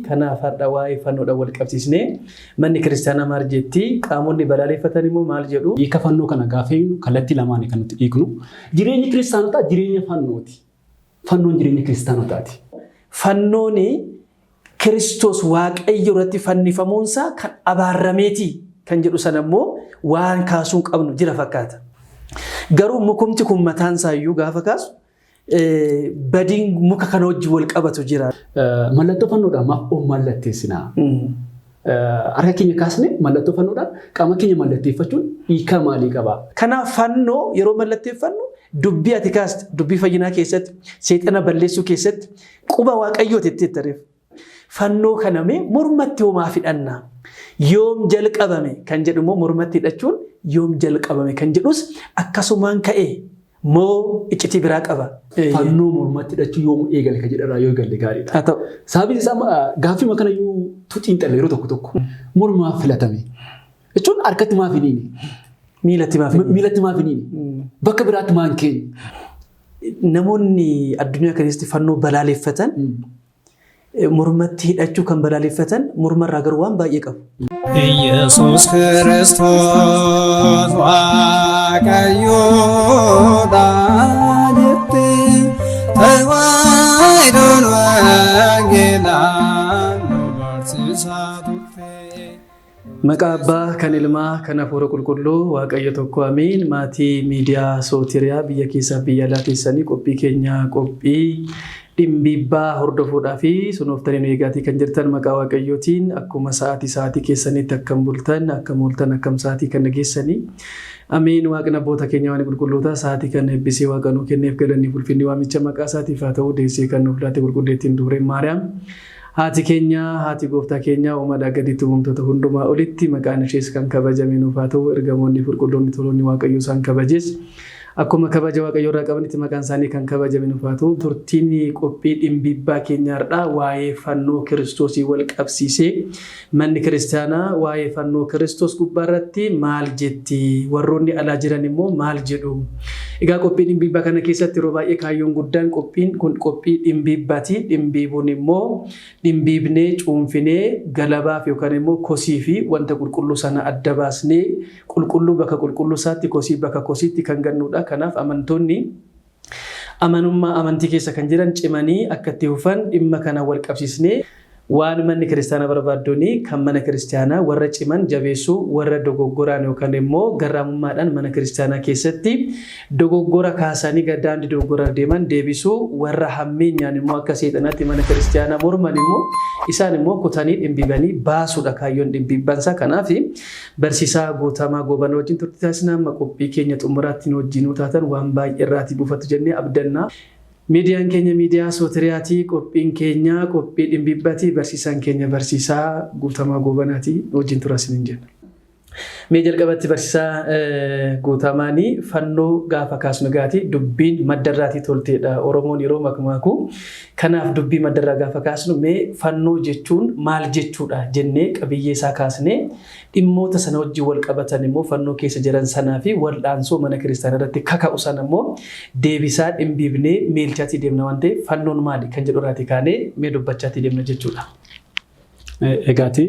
Kanaaf har'a waa'ee fannoodhaan wal qabsiisnee manni kiristaanaa maal jetti qaamonni balaaleffatan immoo maal jedhu. Hiika fannoo kana gaafa hiiknu kallattii lamaan kan nuti hiiknu. Jireenyi kiristaanotaa jireenya fannooti. Fannoon jireenya kiristaanotaati. Fannoon Kiristoos Waaqayyo irratti fannifamuunsaa kan abaarameeti kan jedhu sana immoo waan kaasuun qabnu jira fakkaata. Garuu mukumti kun mataan isaayyuu gaafa kaasu badiin muka kana wajjin wal qabatu jira. Mallattoo fannoodhaan maaf mallatteessinaa? Harka keenya kaasne mallattoo fannoodhaan qaama keenya mallatteeffachuun hiika maalii qaba? Kanaaf fannoo yeroo mallatteeffannu dubbii ati kaaste dubbii fayyinaa keessatti seexana balleessuu keessatti quba Waaqayyooti itti tareef. Fannoo kaname mormatti homaa fidhanna. Yoom jalqabame kan jedhu immoo mormatti hidhachuun yoom jalqabame kan jedhus akkasumaan ka'ee moo iccitii biraa qaba. Fannoo mormatti hidhachuu yoom eegale kan jedharraa yoo eegalle gaariidha. Sababiin isaa gaaffii makana yoo tuxiinxalle yeroo tokko mormaa filatame. Jechuun harkatti maaf hiniini? Miilatti maaf hiniini? Bakka biraatti maan keenya? Namoonni addunyaa keessatti fannoo balaaleffatan mormatti hidhachuu kan balaaleffatan mormarraa garuu waan baay'ee qabu. Yesuus Kiristoos Waaqayyoodha jettee tawaayidoon wangeelaa nu barsiisaa turte. Maqaa Abbaa kan Ilmaa kan Hafuura Qulqulluu Waaqayyo tokko amiin. Maatii miidiyaa Sootiriyaa biyya keessaa biyya alaa keessanii qophii keenya qophii dhimbiibbaa hordofuudhaa fi sunooftanii eegaatii kan jirtan maqaa Waaqayyootiin akkuma sa'aatii keessanitti akkam bultan akkam ooltan akkam sa'aatii kan dhageessanii amiin. Waaqni abboota keenya waan qulqullootaa sa'aatii kan eebbisee Waaqa nuu kenneef galanni ulfinni waamicha maqaa isaatiif haa ta'u deessee kan nuuf laate qulqulleettiin Dubreen Maariyaam haati keenya haati gooftaa keenya uumaadhaa gaditti uumamtoota hundumaa olitti maqaan ishees kan kabajame nuuf haa ta'u ergamoonni qulqulloonni toloonni Waaqayyo isaan kabajes. Akkuma kabaja Waaqayyo irraa qabanitti maqaan isaanii kan kabajame nuuf haa ta'u. Turtiin qophii dhimbiibbaa keenyaadhaa waa'ee fannoo Kiristoosii wal qabsiisee manni kiristaanaa waa'ee fannoo Kiristoos gubbaa irratti maal jetti warroonni alaa jiran immoo maal jedhu. Egaa qophii dhimbiibbaa kana keessatti yeroo baay'ee kaayyoon guddaan qophiin kun qophii dhimbiibbaati. Dhimbiibuun immoo dhimbiibnee cuunfinee galabaaf yookaan immoo kosii fi wanta qulqulluu sana adda baasnee qulqulluu bakka qulqulluu isaatti kosii bakka kosiitti kan gannudha. Kanaaf amantoonni amanummaa amantii keessa kan jiran cimanii akka itti hufan dhimma kana wal qabsiisnee waan manni kiristaanaa barbaaddooni kan mana kiristaanaa warra ciman jabeessuu warra dogoggoraan yookaan immoo garraamummaadhaan mana kiristaanaa keessatti dogoggora kaasanii daandii dogoggora deeman deebisuu warra hammeenyaan immoo akka seexanaatti mana kiristaanaa morman immoo isaan immoo kutanii dhimbiibanii baasuudha kaayyoon dhimbiibbansaa. Kanaaf barsiisaa Guutamaa Goobana wajjin turtii taasisnaa amma qophii keenya xumuraatti wajjin taatan waan baay'ee irraatii buufatu jennee abdannaa. Miidiyaan keenya miidiyaa Sootiriyaatii qophiin keenya qophii dhimbiibbatii barsiisaan keenya barsiisaa Guutamaa Goobanaatii wajjin turasiniin jenna. Mee jalqabatti barsiisaa Guutamaanii fannoo gaafa kaasnu gaati dubbiin maddarraatii tolteedha Oromoon yeroo makmaaku. Kanaaf dubbii maddarraa gaafa kaasnu mee fannoo jechuun maal jechuudha jennee qabiyyee isaa kaasnee dhimmoota sana wajjin wal qabatan immoo fannoo keessa jiran sanaa fi wal'aansoo mana kiristaanaa irratti kaka'u sana immoo deebisaa dhimbiibnee meelchaatii deemna waan ta'eef fannoon maali kan jedhu irraatii kaanee mee dubbachaatii deemna jechuudha. Egaati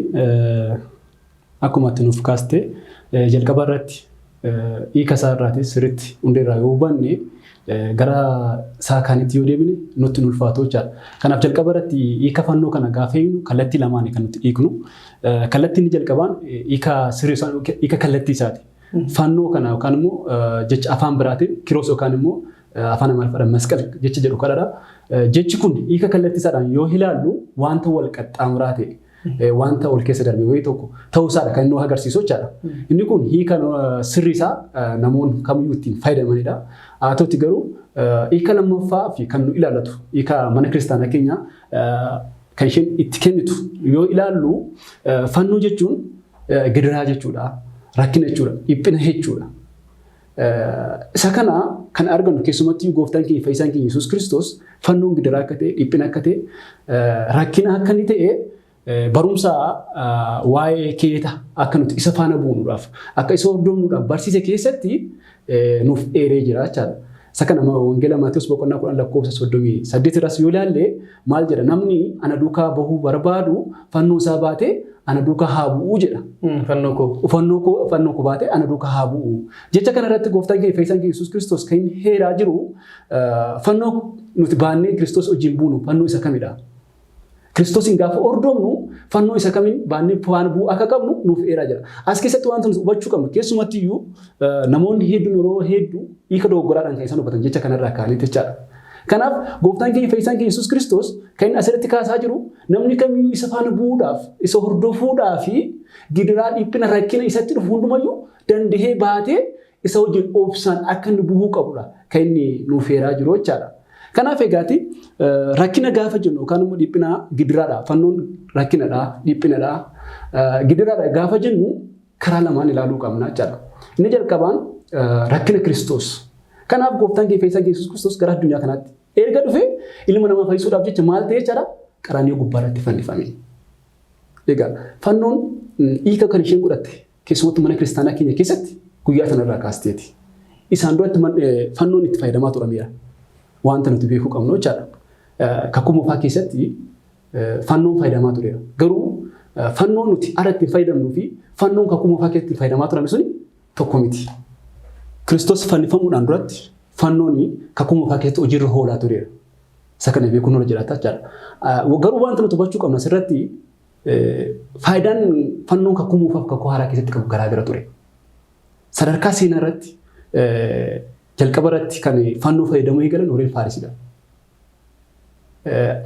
akkuma ati nuuf kaaste jalqaba irratti hiika isaa irraatii sirriitti hundeerraa yoo hubanne gara saakaanitti yoo deebine nutti ulfaatu jechaadha. Kanaaf jalqaba irratti hiika fannoo kana gaafa hiiknu kallattii lamaan kan nuti hiiknu. Kallattiin jalqabaan hiika kallattii isaati. Fannoo kana yookaan immoo jecha afaan biraatiin kiroos yookaan immoo afaan Amaariffaan masqal jecha jedhu kadhadha. Jechi kun hiika kallattii isaadhaan yoo ilaallu wanta wal qaxxaamuraa ta'e wanta ol keessa darbe wayii tokko ta'uusaadha kan inni agarsiisu jechaadha. Inni kun hiika sirrii isaa namoonni kamiyyuu ittiin fayyadamanidha. Haa ta'uti garuu hiika lammaffaa fi kan nu ilaallatu hiika mana kiristaanaa keenya kan isheen itti kennitu yoo ilaallu fannoo jechuun gidiraa jechuudha, rakkina jechuudha, dhiphina jechuudha. Isa kana kan argannu keessumattuu gooftaan keenya fayyisaan keenya Yesuus Kiristoos fannoon gidiraa akka ta'e, dhiphina akka ta'e, rakkina akka inni ta'e barumsa waa'ee keeta akka nuti isa faana buunuudhaaf akka isa hordofnuudhaaf barsiise keessatti nuuf eeree jira jechaadha. Isa kana wangeela Maatiyuus boqonnaa 10:38 irras yoo ilaalle maal jedha namni ana duukaa bahuu barbaadu fannoo isaa baatee ana duukaa haa bu'uu jedha. Fannoo koo baatee ana duukaa haa bu'uu. Jecha kana irratti gooftaan keenya fayyisaan keenya Yesuus Kiristoos kan inni heeraa jiru fannoo nuti baannee Kiristoos wajjin buunu fannoo isa kamidha? Kiristoosin gaafa hordofnu fannoo isa kamiin baannee waan bu'uu akka qabnu nuuf heeraa jira. As keessatti waan nuti hubachuu qabnu keessumatti iyyuu namoonni hedduun yeroo hedduu hiika dogoggoraadhaan kan isaan hubatan jecha kanarraa kaanii jechaadha. Kanaaf gooftaan keenya fayyisaan keenya Yesuus Kiristoos kan inni asirratti kaasaa jiru namni kamiyyuu isa faana bu'uudhaaf isa hordofuudhaa fi gidiraa dhiphina rakkina isatti dhufu hundumayyuu dandahee baatee isa wajjin obsaan akka inni bu'uu qabudha kan inni nuuf heeraa jiru jechaadha. Kanaaf egaati rakkina gaafa jennu yookaan immoo dhiphina gidiraadha. Fannoon rakkinadha, dhiphinadha. Gidiraadha gaafa jennu karaa lamaan ilaaluu qabna jechaadha. Inni jalqabaan rakkina Kiristoos. Kanaaf gooftaan keenya fayyisaan Yesuus Kiristoos gara addunyaa kanaatti erga dhufee ilma namaa fayyisuudhaaf jecha maal ta'e jechaadha? Qaraaniyo gubbaarratti fannifame. Egaa fannoon hiika kan isheen godhatte keessumatti mana kiristaanaa keenya keessatti guyyaa sanarraa kaasteeti. Isaan duratti fannoon itti fayyadamaa turameera. Wanta nuti beekuu qabnu jechaadha. Kakuu moofaa keessatti fannoon fayyadamaa tureera. Garuu fannoon nuti alatti fayyadamnuu fi fannoon kakuu moofaa keessatti fayyadamaa turame suni tokko miti. Kiristoos fannifamuudhaan duratti fannoon kakuu moofaa keessatti hojiirra oolaa tureera. Isa kana beekuun irra jiraata jechaadha. Garuu wanta nuti hubachuu qabnu asirratti faayidaan fannoon kakuu moofaaf kakuu haaraa keessatti qabu garaagara ture. Sadarkaa seenaa irratti jalqaba irratti kan fannoo fayyadamuu eegalan warreen Faarisidha.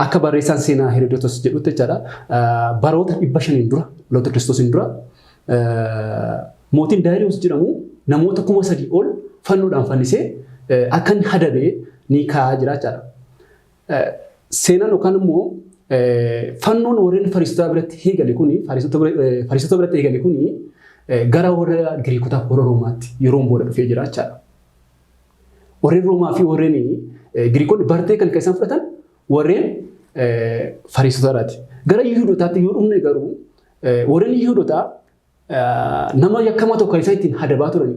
Akka barreessaan seenaa Herodotos jedhutti jechaadha. Baroota 500 dura, dhaloota Kiristoosiin dura mootiin Daariyoos jedhamu namoota 3,000 ol fannoodhaan fannisee akka inni hadabee ni kaa'aa jira jechaadha. Seenaan yookaan immoo fannoon warreen Fariisotaa biratti eegale kuni Fariisota biratti eegale kuni gara warra Giriikotaaf warra Roomaatti yeroon booda dhufee jira jechaadha. Warreen Roomaa fi warreen Giriikonni bartee kan isaan fudhatan warreen Fariisotaadhaati. Gara Yihuudootaatti yoo dhumne garuu warreen Yihuudootaa nama yakkamaa tokko isaan ittiin hadabaa turan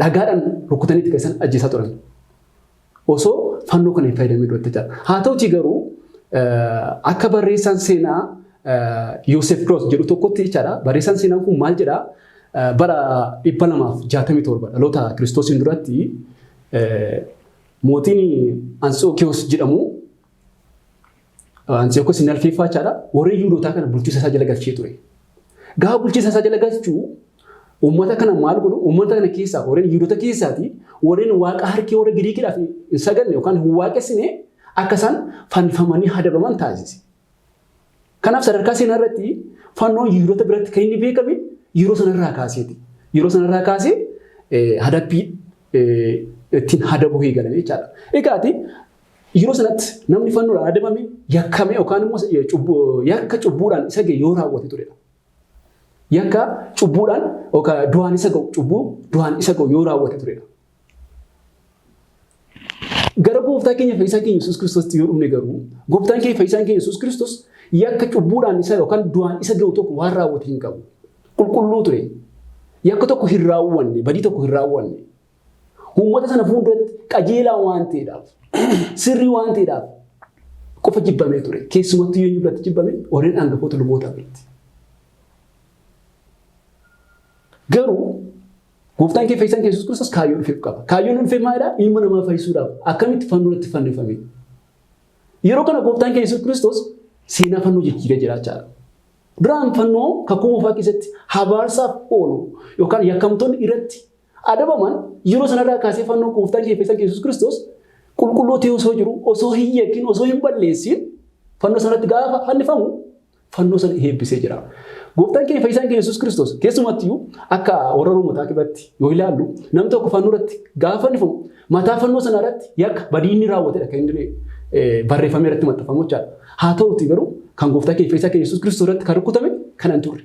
dhagaadhaan rukutaniitti kan isaan ajjeesaa turan. Osoo fannoo kana hin fayyadamee duratti jira. Haa ta'utii garuu akka barreessaan seenaa Yoosef Groos jedhu tokkotti jechaadha. Barreessaan seenaa kun maal jedhaa? Bara 267 dhaloota Kiristoosiin duratti mootiin Anxookiyoos jedhamu Anxookiyoos inni Alfeeffaa jechaadha. Warreen Yihuudootaa kana bulchiisa isaa jala galchee ture. Gaafa bulchiisa isaa jala galchuu uummata kana maal godhu? Uummata kana keessaa warreen Yihuudoota keessaati warreen waaqa harkee warra Giriikiidhaaf hin saganne yookaan hin waaqessine akka isaan fannifamanii hadabaman taasise. Kanaaf sadarkaa seenaa irratti fannoon Yihuudoota biratti kan inni beekame yeroo sanarraa kaaseeti. Yeroo sanarraa kaasee hadabbii ittiin hadabuu eegalan jechaadha. Egaati yeroo sanatti namni fannoodhaan hadabame yakkame yookaan immoo yakka cubbuudhaan isa ga'e yoo raawwate turedha. Yakka cubbuudhaan yookaan du'aan isa ga'u cubbuu du'aan isa ga'u yoo raawwate turedha. Gara gooftaa keenya fayyisaan keenya Yesuus Kiristoos yoo dhumne garuu gooftaan keenya fayyisaan keenya Yesuus Kiristoos yakka cubbuudhaan isa yookaan du'aan isa ga'u tokko waan raawwate hin qabu. Qulqulluu ture. Yakka tokko hin raawwanne, badii tokko hin raawwanne. Uummata sana fuulduratti qajeelaa waan ta'eedhaaf, sirrii waan ta'eedhaaf qofa jibbamee ture. Keessumattuu yoo biratti jibbame warreen hangafoota lubootaa biratti. Garuu gooftaan keenya fayyisaan keenya Yesuus Kiristoos kaayyoo dhufeef qaba. Kaayyoon dhufee maalidhaa? Ilma namaa fayyisuudhaaf akkamitti fannoo irratti fannifame. Yeroo kana gooftaan keenya Yesuus Kiristoos seenaa fannoo jijjiiree jiraachaa. Duraan fannoo kakuu moofaa keessatti habaarsaaf oolu yookaan yakkamtoonni irratti adabaman yeroo sanarraa kaasee fannoo gooftaan keenya fayyisaan keenya Yesuus Kiristoos qulqulluu ta'ee osoo jiru osoo hin yakkin osoo hin balleessin fannoo sanatti gaafa fannifamu fannoo sana eebbisee jira. Gooftaan keenya fayyisaan keenya Yesuus Kiristoos keessumattuu akka warra Roomotaa keessatti yoo ilaallu namni tokko fannoo irratti gaafa fannifamu mataa fannoo sana irratti yakka badii inni raawwatedha kan inni barreeffamee irratti maxxanfamu jechaadha. Haa ta'uutii garuu kan gooftaa keenya fayyisaan keenya Yesuus Kiristoos irratti kan rukutame kanan turre.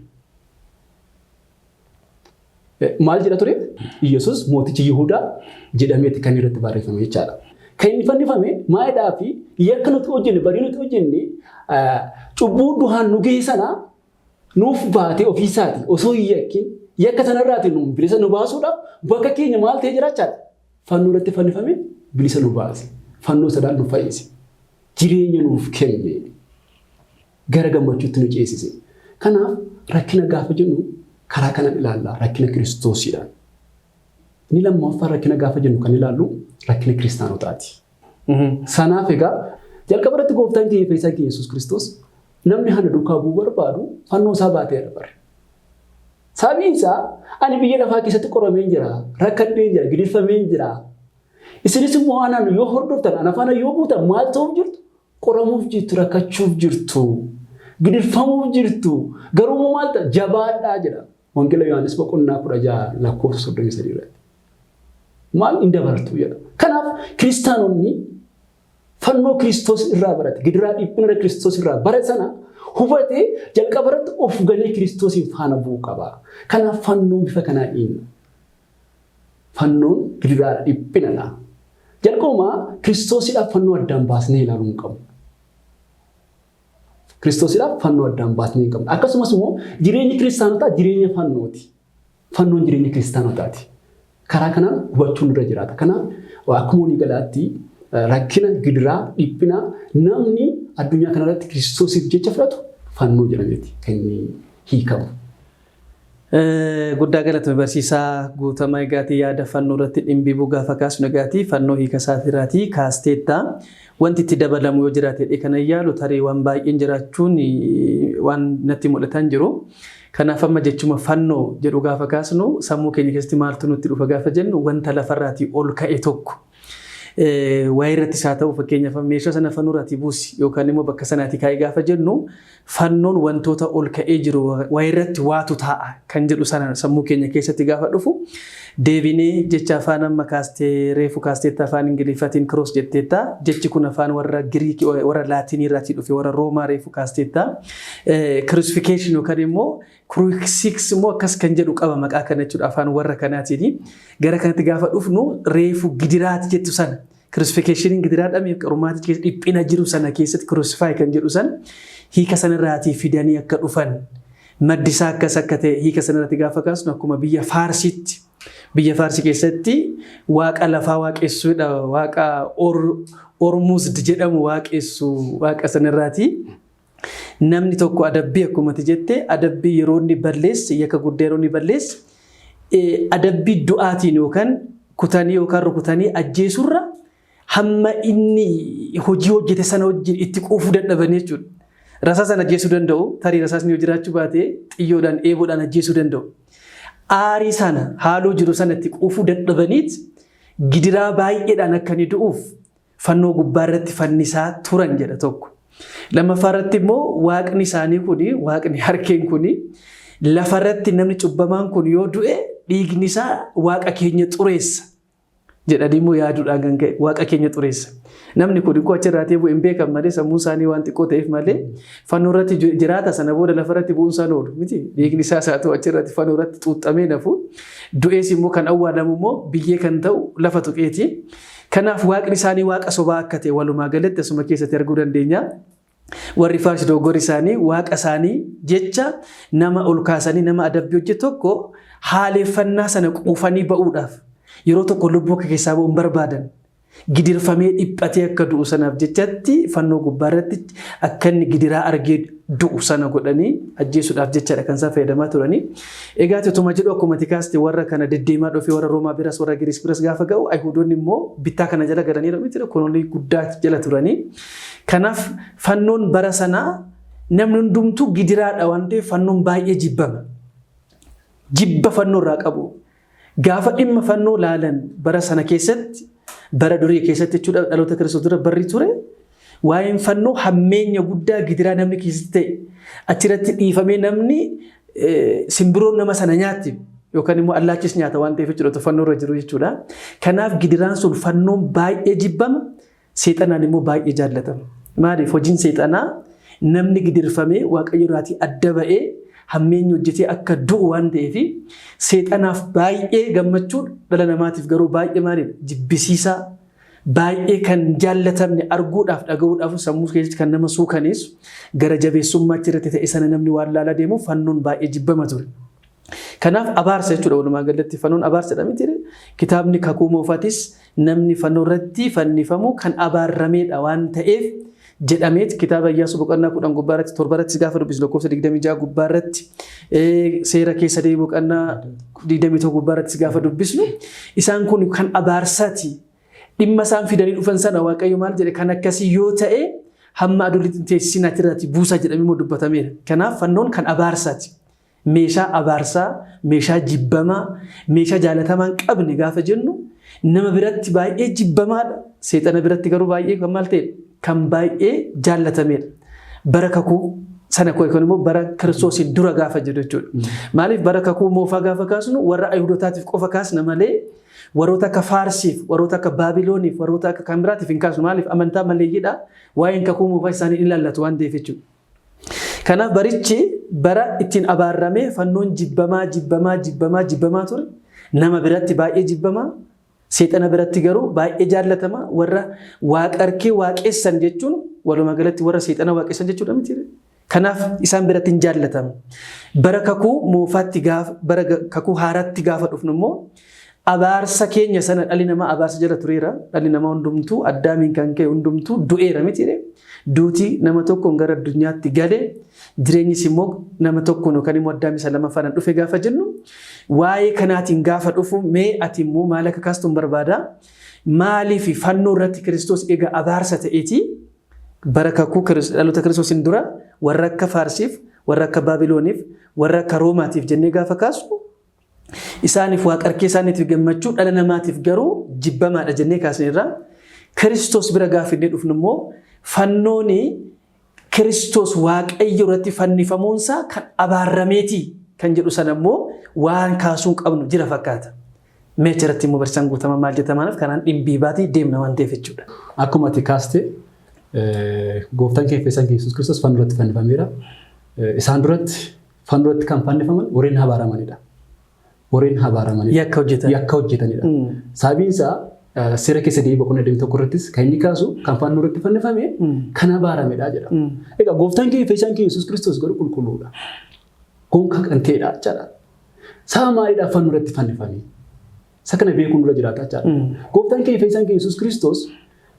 Maal jedha ture? Yesuus mootichi Yihuudaa jedhameeti kan irratti barreeffame jechaadha. Kan inni fannifame maayidhaa fi yakka nuti hojjenne badii nuti hojjenne cubbuu du'aan nu ga'e sana nuuf baatee ofiisaati osoo hin yakkin yakka sanarraati nu bilisa nu baasuudhaaf bakka keenya maal ta'ee jiraachaadha. Fannoo irratti fannifame bilisa nu baase. Fannoo sadaan nu fayyise. Jireenya nuuf kenne. Gara gammachuutti nu ceesise. Kanaaf rakkina gaafa jennu karaa kanaan ilaalla. Rakkina Kiristoosiidhaan. Ni lammaffaa rakkina gaafa jennu kan ilaallu rakkina kiristaanotaati. Sanaaf egaa jalqaba irratti gooftaan keenya Fayyisaa keenya Yesuus Kiristoos namni hana duukaa bu'uu barbaadu fannoo isaa baateera bare. Sababiin isaa ani biyya lafaa keessatti qoramee jira, rakkadhee jira, gidirfamee jira. Isinis immoo anaan yoo hordoftan, ana faana yoo buutan maal ta'uuf jirtu? Qoramuuf jirtu, rakkachuuf jirtu, gidirfamuuf jirtu. Garuu maal ta'a? Jabaadhaa jedha. Wangeela Yohaannis boqonnaa 16:33 irratti. Maal hin dabartu jedha. Kanaaf kiristaanonni fannoo Kiristoos irraa barate, gidiraa dhiphina Kiristoos irraa barate sana hubatee jalqaba irratti of galee Kiristoosiin faana bu'uu qaba. Kanaaf fannoon bifa kanaa dhiinna. Fannoon gidiraa dhiphinadha. Jalqabumaa Kiristoosiidhaaf fannoo addaan baasnee ilaaluu hin qabnu. Kiristoosiidhaaf fannoo addaan baasnee hin qabnu. Akkasumas immoo jireenyi kiristaanotaa jireenya fannooti. Fannoon jireenya kiristaanotaati. Karaa kanaan hubachuun irra jiraata. Kanaaf akkuma walii galaatti rakkina gidiraa dhiphina namni addunyaa kanarratti Kiristoosiif jecha fudhatu fannoo jedhameeti kan hiikamu. Guddaa galatoomi barsiisaa guutamaa eegaatii yaada fannoo irratti dhimbiibuu gaafa kaasnu eegaatii fannoo hiika isaatiiraatii kaasteetta wanti itti dabalamu yoo jiraate kana yaalu tarii waan baay'een jiraachuun waan natti mul'atan jiru. Kanaaf amma jechuma fannoo jedhu gaafa kaasnu sammuu keenya keessatti maaltu nutti dhufa gaafa jennu wanta lafarraatii ol ka'e tokko. Waa'ee irratti isaa ta'u fakkeenyaaf meeshaa sana fannoo irratti buusi yookaan immoo bakka sanaatti kaa'ee gaafa jennu fannoon wantoota ol ka'ee jiru waa'ee irratti waatu taa'a kan jedhu sana sammuu keenya keessatti gaafa dhufu deebinee jecha afaan amma kaastee reefu kaasteetta afaan ingiliffaatiin cross jetteetta jechi kun afaan warra giriikii warra laatinii irratti dhufe warra roomaa reefu kaasteetta crucifixion yookaan immoo crucifix immoo akkas kan jedhu qaba maqaa kana jechuudha afaan warra kanaatiin gara kanatti gaafa dhufnu reefu gidiraati jettu sana crucifixion gidiraadhameef qarumaati keessa dhiphina jiru sana keessatti crucify kan jedhu sana hiika sanarraatii fidanii akka dhufan maddisaa akkas akka ta'e hiika sanarratti gaafa kaasnu akkuma biyya Faarsitti biyya Faarsii keessatti waaqa lafaa waaqessuudha waaqa Ormuzd jedhamu waaqessu waaqa sanarraatii namni tokko adabbii akkuma jette adabbii yeroo inni balleesse yakka guddaa yeroo inni balleesse adabbii du'aatiin yookaan kutanii yookaan rukutanii ajjeesurra hamma inni hojii hojjete sana wajjin itti quufuu dadhabanii jechuudha. Rasaasaan ajjeesuu danda'u tarii rasaasni yoo jiraachuu baate xiyyoodhaan eeboodhaan ajjeesuu danda'u. Aarii sana haaloo jiru sana itti quufuu dadhabaniit gidiraa baay'eedhaan akka inni du'uuf fannoo gubbaa irratti fannisaa turan jedha tokko. Lammaffaa irratti immoo waaqni isaanii kuni waaqni harkeen kuni lafarratti namni cubbamaan kun yoo du'e dhiigni isaa waaqa keenya xureessa jedhanii immoo yaaduudhaan kan ka'e waaqa keenya xureessa. Namni kun immoo achirraatee bu'e hin beekan malee sammuu isaanii waan xiqqoo ta'eef malee fannoo irratti jiraata sana booda lafarratti bu'uun isaan oolu miti dhiigni isaas haa ta'u achirratti fannoo irratti xuuxamee nafu du'ees immoo kan awwaalamu immoo biyyee kan ta'u lafa tuqeeti. Kanaaf waaqni isaanii waaqa sobaa akka ta'e walumaa galatti asuma keessatti arguu dandeenya. Warri Faarsi dogoggorri isaanii waaqa isaanii jecha nama ol kaasanii nama adabbii hojjetu tokko haaleffannaa sana quufanii ba'uudhaaf yeroo tokko lubbuu keessaa ba'uun barbaadan gidirfamee dhiphatee akka du'u sanaaf jechatti fannoo gubbaa irratti akka inni gidiraa argee du'u sana godhanii ajjeesuudhaaf jechaadha kan isaan fayyadamaa turanii. Egaa utuma jedhu akkuma tikaaste warra kana deddeemaa dhufee warra Roomaa biras warra Giriis biras gaafa ga'u Ayhuudoonni immoo bittaa kana jala galanii miti kolonii guddaa jala turanii. Kanaaf fannoon bara sanaa namni hundumtuu gidiraadha waan ta'eef fannoon baay'ee jibbama. Jibba fannoo irraa qabu. Gaafa dhimma fannoo laalan bara sana keessatti bara durii keessatti jechuudha dhaloota Kiristoos dura barri ture waa'een fannoo hammeenya guddaa gidiraa namni keessatti ta'e achirratti dhiifamee namni simbiroon nama sana nyaatti yookaan immoo allaachis nyaata waan ta'eef jechuudha fannoo irra jiru jechuudha. Kanaaf gidiraan sun fannoon baay'ee jibbama seexanaan immoo baay'ee jaallatama. Maaliif hojiin seexanaa namni gidirfamee waaqayyo irraatii adda ba'ee hammeenya hojjetee akka du'u waan ta'eef seexanaaf baay'ee gammachuu dhala namaatiif garuu baay'ee maaliidha jibbisiisaa baay'ee kan jaallatamne arguudhaaf dhaga'uudhaaf sammuu keessatti kan nama suukaneessu gara jabeessummaa irratti ta'e sana namni waan laalaa deemu fannoon baay'ee jibbama ture. Kanaaf abaarsa jechuudha walumaa galatti fannoon abaarsadha miti. Kitaabni kakuu moofaatis namni fannoo irratti fannifamu kan abaarameedha waan ta'eef jedhameet kitaaba Iyyaasuu boqonnaa 10 gubbaarratti 7 irratti gaafa dubbisu lakkoofsa 26 gubbaarratti seera keessa deebii boqonnaa 21 gubbaarratti gaafa dubbisnu isaan kun kan abaarsaati. Dhimma isaan fidanii dhufan sana Waaqayyo maal jedhe kan akkasii yoo ta'e hamma adulitti teessisina irratti buusa jedhamee immoo dubbatameera. Kanaaf fannoon kan abaarsaati. Meeshaa abaarsaa, meeshaa jibbamaa, meeshaa jaalatamaa hin qabne gaafa jennu nama biratti baay'ee jibbamaadha. Seexana biratti garuu baay'ee kan maal ta'e kan baay'ee jaallatameedha. Bara kakuu sana yookaan immoo bara Kiristoosiin dura gaafa jedhu jechuudha. Maaliif bara kakuu moofaa gaafa kaasnu warra Ayihudootaatiif qofa kaasna malee warroota akka Faarsiif, warroota akka Baabilooniif, warroota akka kan biraatiif hin kaasnu. Maaliif amantaa maleeyyiidha waa'een kakuu moofaa isaanii hin ilaallatu waan ta'eef jechuudha. Kanaaf barichi bara ittiin abaarramee fannoon jibbamaa ture. Nama biratti baay'ee jibbamaa, seexana biratti garuu baay'ee jaallatamaa. Warra waaqarkee waaqessan jechuun walumaa galatti warra seexana waaqessan jechuudha miti. Kanaaf isaan biratti hin jaallatamu. Bara kakuu moofaatti gaafa bara kakuu haaraatti gaafa dhufnu immoo abaarsa keenya sana dhalli namaa abaarsa jala tureera. Dhalli namaa hundumtuu Addaamiin kan ka'e hundumtuu du'eera miti. Duutii nama tokkoon gara addunyaatti galee jireenyis immoo nama tokkoon yookaan immoo Addaam isa lammaffaan dhufe gaafa jennu waa'ee kanaatiin gaafa dhufu mee ati immoo maal akka kaastuun barbaada? Maaliif fannoo irratti Kiristoos egaa abaarsa ta'eeti bara kakuu dhaloota Kiristoosiin dura warra akka Faarsiif, warra akka Baabilooniif, warra akka Roomaatiif jennee gaafa kaasnu isaaniif waaqarkee isaaniitiif gammachuu dhala namaatiif garuu jibbamaadha jennee kaasneerra. Kiristoos bira gaafa inni dhufnu immoo fannooni Kiristoos Waaqayyo irratti fannifamuunsaa kan abaarameeti kan jedhu sana immoo waan kaasuun qabnu jira fakkaata. Meecha irratti immoo barsiisaan guutamaa maal jetamaanaaf kanaan dhimbii baatii deemna waan ta'eef jechuudha. Akkuma ati kaaste gooftaan keenya Yesuus Kiristoos fannoo irratti fannifameera. Isaan duratti fannoo irratti kan fannifaman warreen abaaramanidha. Warreen abaaramanidha. Yakka hojjetanidha. Sababiin isaa seera keessa deebii boqonnaa 21 irrattis kan inni kaasu kan fannoo irratti fannifame kan abaaramedha jedha. Egaa gooftaan keenya Yesuus Kiristoos garuu qulqulluudha. Gonka kan ta'edha jechaadha. Saba maaliidhaaf fannoo irratti fannifame? Isa kana beekuun dura jiraata jechaadha. Gooftaan keenya Yesuus Kiristoos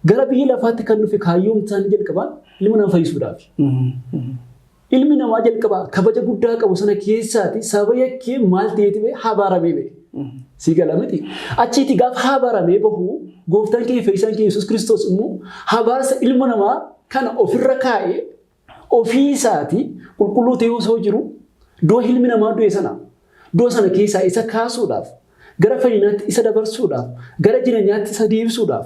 gara biyya lafaatti kan dhufe kaayyoon isaanii jalqabaa ilma namaa fayyisuudhaaf. Ilmi namaa jalqabaa kabaja guddaa qabu sana keessaati saba yakkee maal ta'eeti bee abaaramee bee. Sigala miti. Achiiti gaafa abaaramee bahu gooftaan keenya Yesuus Kiristoos immoo abaarsa ilma namaa kana ofirra kaa'ee ofii isaati qulqulluu ta'ee osoo jiru doo ilmi namaa du'e sana doo sana keessaa isa kaasuudhaaf gara fayyinaatti isa dabarsuudhaaf gara jireenyaatti isa deebisuudhaaf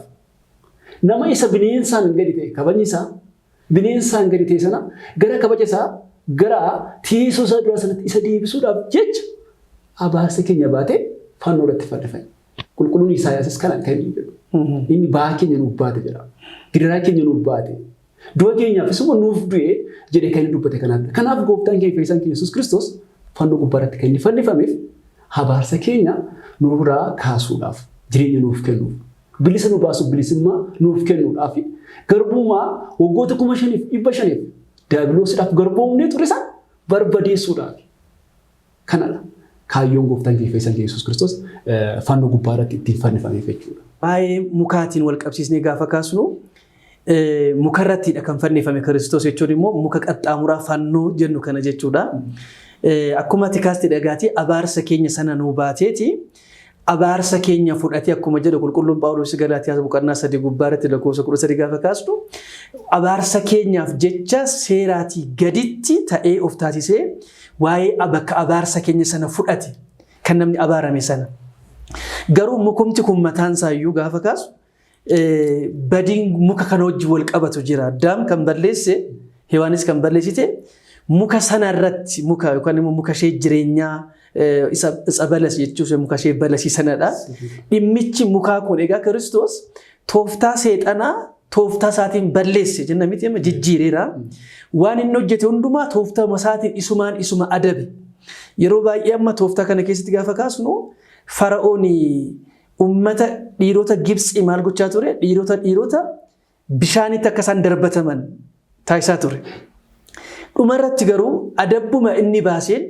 nama isa bineensaan gadi ta'e kabajni isaa bineensaan gadi ta'e sana gara kabaja isaa gara teessoo isaa dura sanatti isa deebisuudhaaf jecha abaarsa keenya baatee fannoo irratti fannifame. Qulqulluun Isaayaasis kanaan kan inni jedhu. Inni ba'aa keenya nuuf baate jedha. Gidiraa keenya nuuf baate. Du'a keenyaaf isuma nuuf du'ee jedhee kan inni dubbate kanaadha. Kanaaf gooftaan keenya Yesuus Kiristoos fannoo gubbaarratti kan inni fannifameef abaarsa keenya nurraa kaasuudhaaf jireenya nuuf kennuuf bilisa nu baasuuf bilisummaa nuuf kennuudhaaf garbummaa waggoota 5,500 diiyaabiloosiidhaaf garboomnee ture sana barbadeessuudhaaf kanadha. Kaayyoon gooftaan keenya Yesuus Kiristoos fannoo gubbaarratti ittiin fannifameef jechuudha. Baay'ee mukaatiin wal qabsiisnee gaafa kaasnu mukarrattidha kan fannifame Kiristoos jechuun immoo muka qaxxaamuraa fannoo jennu kana jechuudha. Akkuma ati kaaste dhagaatii abaarsa keenya sana nuu baateeti abaarsa keenya fudhatee akkuma jedhu qulqulluun Phaawulos Galaatiyaas boqonnaa 3 gubbaarratti lakkoofsa 13 gaafa kaasnu abaarsa keenyaaf jecha seeraatii gaditti ta'ee of taasisee waa'ee bakka abaarsa keenya sana fudhate kan namni abaarame sana. Garuu mukumti kun mataan isaayyuu gaafa kaasu badiin muka kana wajjin wal qabatu jira. Addaam kan balleesse Hewaanis kan balleessite muka sana irratti muka yookaan immoo muka ishee jireenyaa isa balas jechuun muka ishee balasii sanadha. Dhimmichi mukaa kun egaa Kiristoos tooftaa seexanaa tooftaa isaatiin balleesse jenna miti jijjiireera. Waan inni hojjete hundumaa tooftaa isaatiin isuma adabe. Yeroo baay'ee amma tooftaa kana keessatti gaafa kaasnu Fara'oon ummata dhiirota Gibxii maal gochaa ture? Dhiirota bishaanitti akka isaan darbataman taasisaa ture. Dhumarratti garuu adabbuma inni baaseen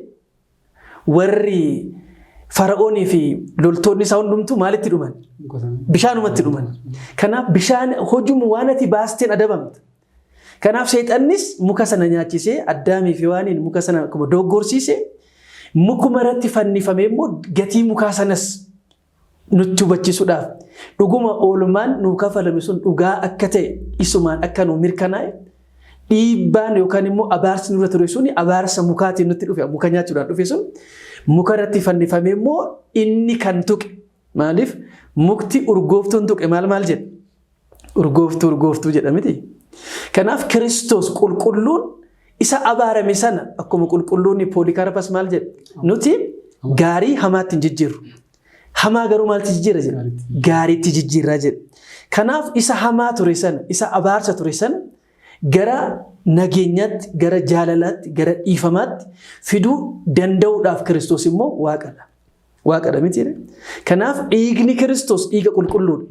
warri fara'oonii fi loltoonni isaa hundumtuu maalitti dhuman? Bishaanumatti dhuman. Kanaaf bishaan hojumu waan ati baasteen adabamta. Kanaaf seexannis muka sana nyaachisee Addaamii fi Hewaaniin muka sana akkuma dogoggorsiise mukuma irratti fannifamee immoo gatii mukaa sanas nutti hubachiisuudhaaf dhuguma oolmaan nuu kafalame sun dhugaa akka ta'e isumaan akka nuu mirkanaa'e dhiibbaan yookaan immoo abaarsi nurra ture sun abaarsa mukaatiin nutti dhufe muka nyaachuudhaan dhufe sun muka irratti fannifamee immoo inni kan tuqe maaliif mukti urgooftuun tuqe maal jedhe urgooftuu jedha miti. Kanaaf Kiristoos qulqulluun isa abaarame sana akkuma qulqulluun Poolikarpas maal jedhe nuti gaarii hamaatti hin jijjiirru. Hamaa garuu maalti jijjiirra jedhe gaariitti jijjiirraa jedhe. Kanaaf isa hamaa ture sana isa abaarsa ture sana gara nageenyaatti gara jaalalaatti gara dhiifamaatti fiduu danda'uudhaaf Kiristoos immoo waaqadha. Waaqadha miti. Kanaaf dhiigni Kiristoos dhiiga qulqulluudha.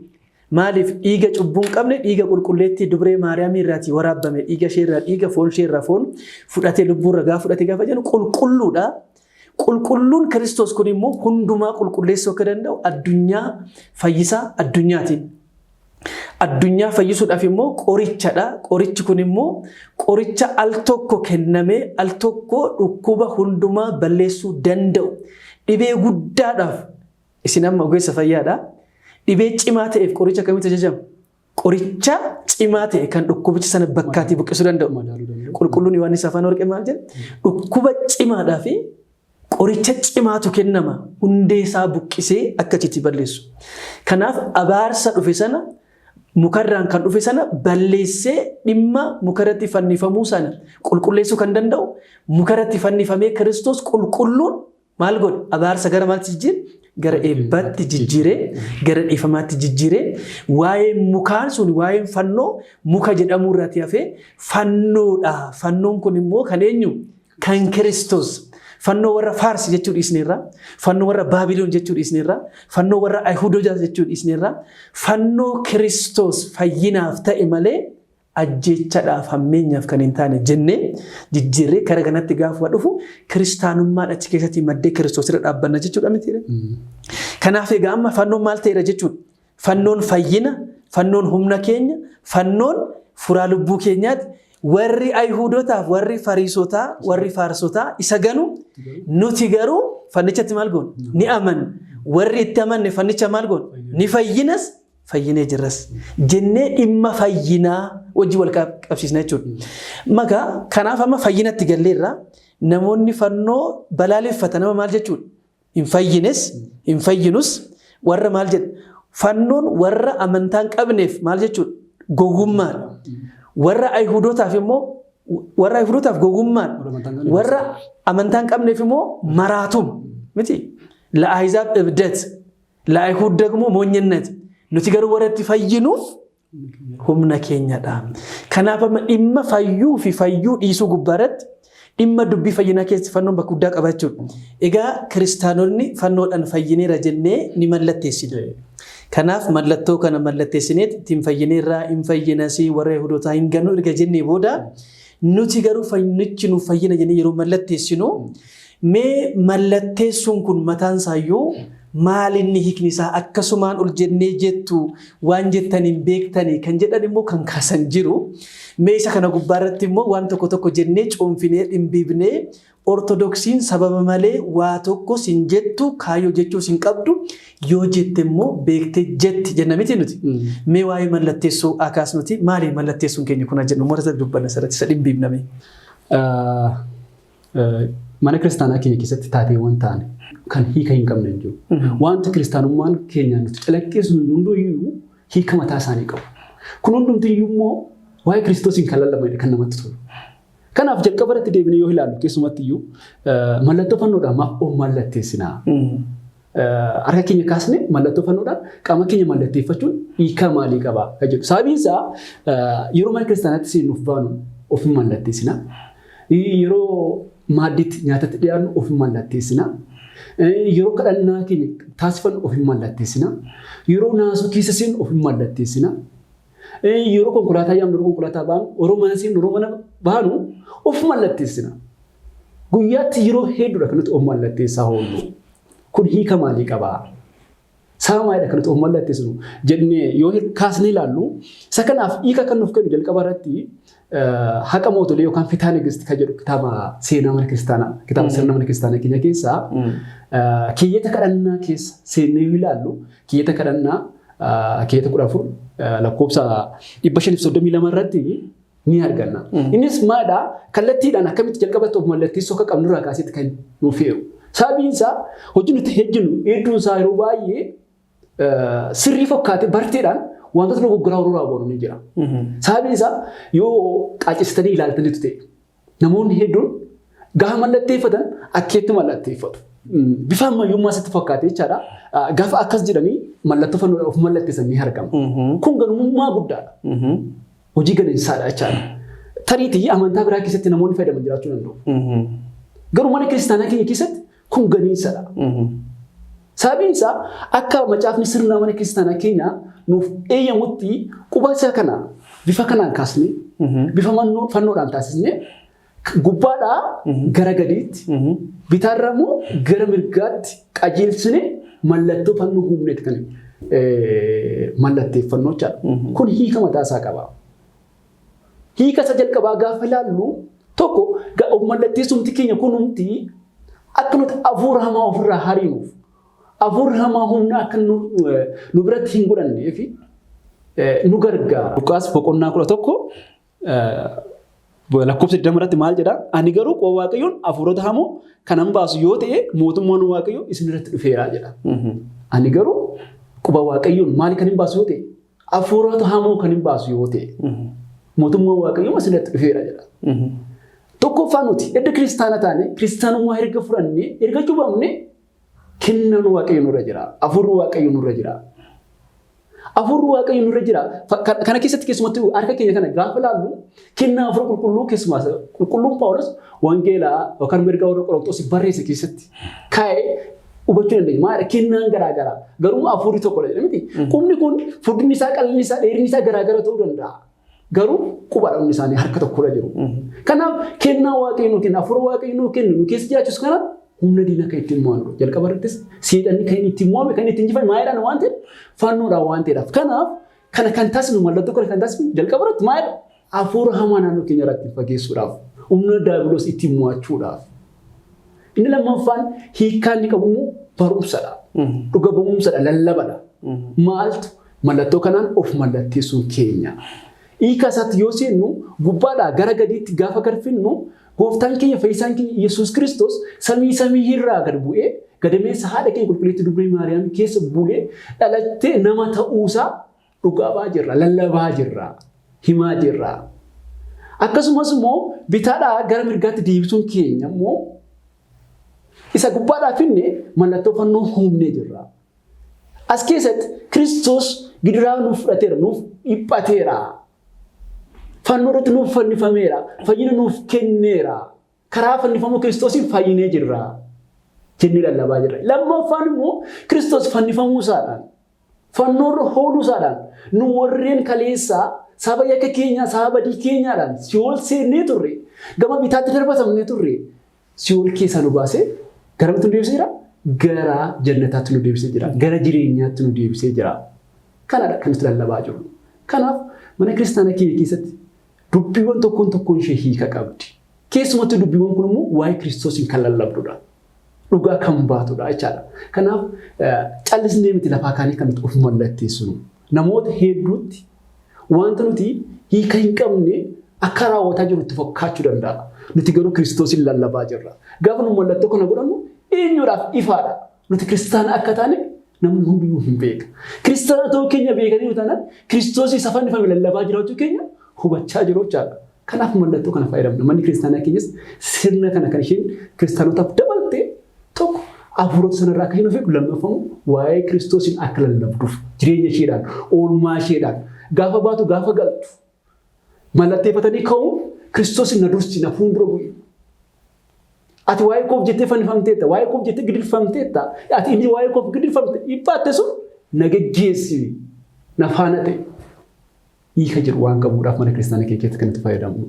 Maaliif dhiiga cubbuu hin qabne dhiiga qulqulleetti dubree Maariyaamii irraatii waraabame dhiiga ishee irraa dhiiga foon ishee irraa foon fudhatee lubbuu irraa fudhatee gaafa jennu qulqulluudha. Qulqulluun Kiristoos kun immoo hundumaa qulqulleessuu akka danda'u addunyaa fayyisaa addunyaatiin. Addunyaa fayyisuudhaaf immoo qorichadha. Qorichi kun immoo qoricha al tokko kennamee al tokko dhukkuba hundumaa balleessuu danda'u. Dhibee guddaadhaaf isin amma ogeessa fayyaadha. Dhibee cimaa ta'eef qoricha kamitti ajajama? Qoricha cimaa ta'e kan dhukkubicha sana bakkaatii buqqisuu danda'u. Qulqulluun Yohaannis afaan warqee maal jedha? Dhukkuba cimaadhaa fi qoricha cimaatu kennama hundee isaa buqqisee akkasitti balleessu. Kanaaf abaarsa dhufe sana mukarraan kan dhufe sana balleessee dhimma mukarratti fannifamuu sana qulqulleessuu kan danda'u mukarratti fannifamee Kiristoos qulqulluun maal godhe? Abaarsa gara maalti jijjiire? Gara eebbaatti jijjiiree gara dhiifamaatti jijjiiree waa'ee mukaan sun waa'ee fannoo muka jedhamuu irratti hafee fannoodha. Fannoon kun immoo kan eenyu? Kan Kiristoos. Fannoo warra Faarsi jechuu dhiisneerra, fannoo warra Baabiloon jechuu dhiisneerra, fannoo warra Ayhuudotaa jechuu dhiisneerra, fannoo Kiristoos fayyinaaf ta'e malee ajjeechadhaaf hammeenyaaf kan hin taane jennee jijjiirree kara kanatti gaafa dhufu kiristaanummaan achi keessatti maddee Kiristoos irra dhaabbanna jechuudha miti. Kanaaf egaa amma fannoon maal ta'eera jechuudha? Fannoon fayyina, fannoon humna keenya, fannoon furaa lubbuu keenyaati. Warri Ayhuudotaaf, warri Fariisotaa, warri Faarsotaa isa ganu nuti garuu fannichatti maal goonu? Ni amanna. Warri itti amanne fannicha maal goonu? Ni fayyinas fayyinee jirras jennee dhimma fayyinaa wajjin wal qabsiisna jechuudha. Maka kanaaf amma fayyinatti galleerra namoonni fannoo balaaleffatan nama maal jechuudha? Hin fayyines hin fayyinus warra maal jedha? Fannoon warra amantaa hin qabneef maal jechuudha? Gowwummaadha. Warra Ayhuudotaaf immoo warra Ayhuudotaaf gowwummaan warra amantaa hin qabneef immoo maraatum miti. La'aahizaab ibdet la'aayihuud ደግሞ ሞኝነት nuti garuu warra itti fayyinuuf humna keenyadha. Kanaaf amma dhimma fayyuu fi fayyuu dhiisuu gubbaarratti dhimma dubbii fayyinaa keessatti fannoon bakka guddaa qabaachuudha. Egaa kiristaanonni fannoodhaan fayyineera jennee ni mallatteessina. Kanaaf mallattoo kana mallatteessineet ittiin fayyineerraa hin fayyinasii warra Ayhuudotaa hin gannu erga jennee booda nuti garuu fannichi nuuf fayyina jennee yeroo mallatteessinu mee mallatteessuun kun mataan isaayyuu maalinni hiikni isaa akkasumaan ol jennee jettu waan jettaniin beektanii kan jedhan immoo kan kaasan jiru. Mee isa kana gubbaarratti immoo waan tokko jennee cuunfinee dhimbiibnee ortodoksiin sababa malee waa tokko sin jettu kaayyoo jechuu sin qabdu yoo jette immoo beektee jetti jenna miti nuti. Mee waa'ee mallatteessuu akaas nuti maaliin mallatteessuun keenya kuna jennu morata dubbanna sarratti isa dhimbiibname. Mana kiristaanaa keenya keessatti taateewwan taane kan hiika hin qabne jiru. Wanta kiristaanummaan keenya nuti calaqqeessu hunduyyuu hiika mataa isaanii qabu. Kun hundumtiyyuu immoo waa'ee Kiristoosiin kan lallabanidha kan namatti tolu. Kanaaf jalqaba irratti deebinee yoo ilaallu keessumatti iyyuu mallattoo fannoodhaan maaf mallatteessinaa? Harka keenya kaasnee mallattoo fannoodhaan qaama keenya mallatteeffachuun hiika maalii qabaa? Sababiin isaa yeroo mana kiristaanaatti seenuuf baanu ofii mallatteessinaa. Yeroo maaddiitti nyaatatti dhiyaannu ofii mallatteessinaa. Yeroo kadhannaa keenya taasifannu ofii mallatteessinaa. Yeroo naasuu keessa seennu ofii mallatteessinaa. Yeroo konkolaataa yaamnu konkolaataa baanu, yeroo mana seennu yeroo mana baanu ofii mallatteessinaa. Guyyaatti yeroo hedduudha kanatti of mallatteessaa oollu. Kun hiika maalii qabaa? Sababa maaliidha kanatti of mallatteessinu jennee yoo kaasnee ilaallu isa kanaaf hiika kan nuuf kennu jalqaba irratti haqa mootolee yookaan fitaa nigist kan jedhu kitaaba seenaa mana kiristaanaa kitaaba sirna mana kiristaanaa keenya keessaa kiyyata kadhannaa keessa seennee ilaallu kiyyata kadhannaa kiyyata 14 lakkoofsa 532 irratti ni arganna. Innis maadhaa kallattiidhaan akkamitti jalqabatti of mallatteessuu akka qabnu irraa kaasetti kan nuuf heeru. Sababiin isaa hojii nuti hojjennu hedduun isaa yeroo baay'ee sirrii fakkaatee barteedhaan wantoota dogoggoraa warra raawwatu ni jira. Sababiin isaa yoo qaacistanii ilaaltanitu ta'e namoonni hedduun gaafa mallatteeffatan akkeetti mallatteeffatu. Bifa ammayyummaa sitti fakkaatee jechaadha. Gaafa akkas jedhanii mallattoo fannoo of mallatteessan ni argama. Kun ganummaa guddaadha. Hojii ganeessaadha jechaadha. Tariitii amantaa biraa keessatti namoonni fayyadaman jiraachuu danda'u. Garuu mana kiristaanaa keenya keessatti kun ganeessadha. Sababiin isaa akka macaafni sirnaa mana kiristaanaa keenya nuuf eeyyamutti quba isaa kana bifa kanaan kaasnee bifa fannoodhaan taasisnee gubbaadhaa gara gadiitti bitaarraa immoo gara mirgaatti qajeelchinee mallattoo fannoo humneeti kan mallatteeffannoo jechaadha. Kun hiika mataa isaa qaba. Hiika isa jalqabaa gaafa ilaallu tokko of mallatteessumti keenya kunumti akka nuti hafuura hamaa ofirraa hariinuuf hafuurri hamaa humna akka nu biratti hin godhannee fi nu gargaara. Luqaas boqonnaa 11 lakkoofsa 20 irratti maal jedha? Ani garuu quba Waaqayyoon hafuurota hamoo kan hin baasu yoo ta'e mootummaan Waaqayyoo isin irratti dhufeera jedha. Ani garuu quba Waaqayyoon maali kan hin baasu yoo ta'e hafuurota hamoo kan hin baasu yoo ta'e mootummaan Waaqayyoo isin irratti dhufeera jedha. Tokkoffaa nuti edda kiristaana taane kiristaanummaa erga furannee erga cuuphamne kennaan Waaqayyo nurra jira. Hafuurri Waaqayyo nurra jira. Hafuurri Waaqayyo nurra jira. Kana keessatti keessumattuu harka keenya kana gaafa ilaallu kennaa hafuura qulqulluu keessumaa qulqulluun Phaawulos wangeelaa yookaan mirgaa warra Qorontos barreesse keessatti kaa'ee hubachuu dandeenya. Maali kennaan garaagaraa garuu hafuurri tokkodha jedha miti. Qubni kun furdinni isaa qal'inni isaa dheerinni isaa garaagara ta'uu danda'a. Garuu qubaadhaan isaanii harka tokkodha jiru. Kanaaf kennaa Waaqayyo nuu kenna hafuura Waaqayyo nuu kennu nu keessa jiraachuus kana humna diina kan ittiin mo'annu jalqaba irrattis seexanni kan ittiin mo'ame kan ittiin injifame maayidhaan waan ta'eef fannoodhaan waan ta'eedhaaf. Kanaaf kana kan taasisnu mallattoo kana kan taasisnu jalqaba irratti maayidha hafuura hamaa naannoo keenya irratti fageessuudhaaf humna daabiloos ittiin mo'achuudhaaf. Inni lammaffaan hiikaa inni qabu immoo barumsadha. Dhuga ba'umsadha lallabadha. Maaltu mallattoo kanaan of mallatteessuun keenya. Hiika isaatti yoo seennu gubbaadhaa gara gadiitti gaafa garfinnu gooftaan keenya fayyisaan keenya Yesuus Kiristoos samii irraa gad bu'ee gadameessa haadha keenya qulqulleettii Dubree Maariyaam keessa bulee dhalattee nama ta'uusaa dhugaa jirra, lallabaa jirra, himaa jirra. Akkasumas immoo bitaadhaa gara mirgaatti deebisuun keenya immoo isa gubbaadhaa finne mallattoo fannoo humnee jirra. As keessatti Kiristoos gidiraa nuuf fudhateera, nuuf dhiphateera. Fannoo irratti nuuf fannifameera. Fayyina nuuf kenneera. Karaa fannifamuu Kiristoosiin fayyinee jirra. Jennee lallabaa jirra. Lammaffaan immoo Kiristoos fannifamuu isaadhaan fannoo irra hooluu isaadhaan nu warreen kaleessaa saba yakka keenyaa saba badii keenyaadhaan si'ool seennee turre gama bitaatti darbatamnee turre si'ool keessaa nu baasee gara bitti nu deebisee jira. Gara jannataatti nu deebisee jira. Gara jireenyaatti nu deebisee jira. Kanadha kan nuti lallabaa jirru. Kanaaf mana kiristaanaa keenya keessatti dubbiiwwan tokkoon ishee hiika qabdi. Keessumattuu dubbiiwwan kun immoo waa'ee Kiristoosiin kan lallabdudha. Dhugaa kan baatudha jechaadha. Kanaaf callisnee miti lafaa kaanii kan nuti of mallatteessinu. Namoota hedduutti wanta nuti hiika hin qabne akka raawwataa jiru itti fakkaachuu danda'a. Nuti garuu Kiristoosiin lallabaa jirra. Gaafa nu mallattoo kana godhannu eenyuudhaaf ifaadha. Nuti kiristaana akka taane namni hundiyyuu hin beeka. Kiristaana ta'uu keenya beekanii taanaan Kiristoosii isa fannifame lallabaa jiraachuu keenya hubachaa jiru jechaadha. Kanaaf mallattoo kana fayyadamna. Manni kiristaanaa keenyas sirna kana kan isheen kiristaanotaaf dabaltee tokko hafuurota sanarraa akka hin ofeegu lammaffamu waa'ee Kiristoosiin akka lallabduuf jireenya isheedhaan oolmaa isheedhaan gaafa baatu gaafa galtu mallatteeffatanii ka'uun Kiristoosiin na dursi na fuuldura bu'e. Ati waa'ee koof jettee fannifamteetta, waa'ee koof jettee gidirfamteetta, ati inni waa'ee koof gidirfamte dhibbaatte sun na geggeessi na faana ta'e. Hiika jiru waan qabuudhaaf mana kiristaanaa keessatti kan itti fayyadamnu.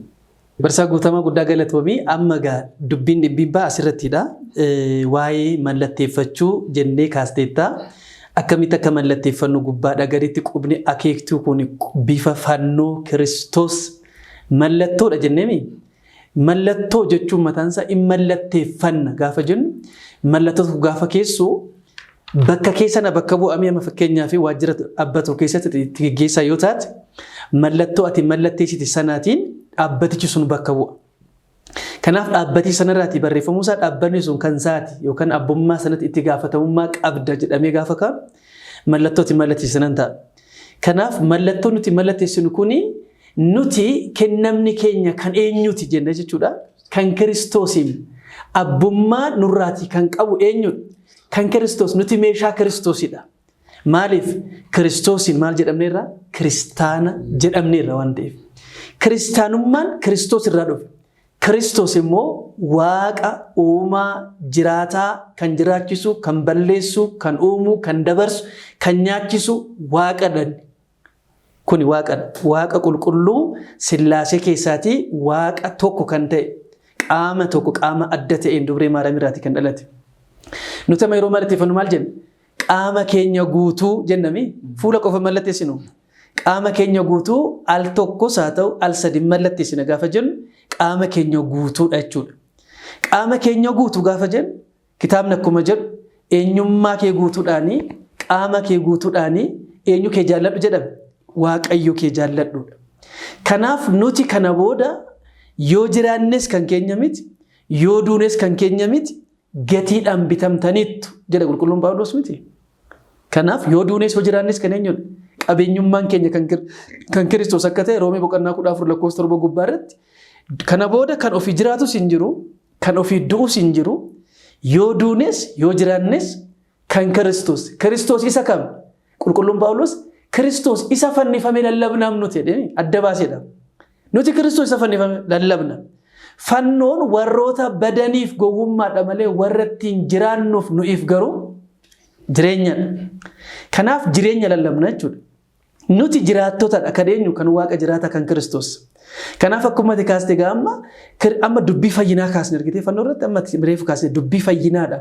Barsaa guutamaa guddaa galatoomii amma gaa dubbiin dhibbibbaa asirrattidha. Waa'ee mallatteeffachuu jennee kaasteetta. Akkamitti akka mallatteeffannu gubbaadha gaditti qubni akeektuu kun bifa fannoo Kiristoos mallattoodha jenneemi. Mallattoo jechuun mataansaa in mallatteeffanna gaafa jennu mallattoo gaafa keessu bakka keessana bakka bu'amee amma fakkeenyaa fi waajjira dhaabbatoo keessatti itti geggeessaa yoo taate mallattoo ati mallatteessite sanaatiin dhaabbatichi sun bakka bu'a. Kanaaf dhaabbatii sanarraati barreeffamuu isaa dhaabbanni sun kan isaati yookaan abbummaa sanatti itti gaafatamummaa qabda jedhamee gaafa kaa'u mallattoo ati mallatteessisan ta'a. Kanaaf mallattoo nuti mallatteessinu kuni nuti kennamni keenya kan eenyuti jenne jechuudha. Kan Kiristoosiin abbummaa nurraati kan qabu eenyudha. Kan Kiristoos nuti meeshaa Kiristoosidha. Maaliif Kiristoosiin maal jedhamneerra? Kiristaana jedhamneerra waan ta'eef. Kiristaanummaan Kiristoos irraa dhufe. Kiristoos immoo waaqa uumaa jiraataa kan jiraachisu, kan balleessu, kan uumu, kan dabarsu, kan nyaachisu waaqadha. Kuni waaqadha. Waaqa qulqulluu Sillaasee keessaatii waaqa tokko kan ta'e qaama tokko qaama adda ta'een dubree Maariyaamiraati kan dhalate. Nuti amma yeroo mallatteeffannu maal jenna? Qaama keenya guutuu jennami. Fuula qofa mallatteessinu. Qaama keenya guutuu al tokkos haa ta'u al sadi mallatteessina gaafa jennu qaama keenya guutuudha jechuudha. Qaama keenya guutuu gaafa jennu kitaabni akkuma jedhu eenyummaa kee guutuudhaanii qaama kee guutuudhaanii eenyu kee jaalladhu jedhame waaqayyo kee jaalladhuudha. Kanaaf nuti kana booda yoo jiraannes kan keenya miti yoo duunes kan keenya miti gatiidhaan bitamtaniittu jedha qulqulluun Phaawulos miti. Kanaaf yoo duunes yoo jiraannes kan eenyudha. Qabeenyummaan keenya kan Kiristoos akka ta'e Roomee boqonnaa 14:7 gubbaarratti kana booda kan ofii jiraatus hin jiru, kan ofii du'us hin jiru, yoo duunes yoo jiraannes kan Kiristoos. Kiristoos isa kam? Qulqulluun Phaawulos Kiristoos isa fannifamee lallabnaaf nuti jedhee adda baaseedha. Nuti Kiristoos isa fannifamee lallabna. Fannoon warroota badaniif gowwummaadha malee warra ittiin jiraannuuf nu'iif garuu jireenyadha. Kanaaf jireenya lallabna jechuudha. Nuti jiraattotadha kan eenyu kan waaqa jiraata kan Kiristoos. Kanaaf akkuma ati kaaste amma dubbii fayyinaa kaasne argitee fannoo irratti amma reefu kaasne dubbii fayyinaadha.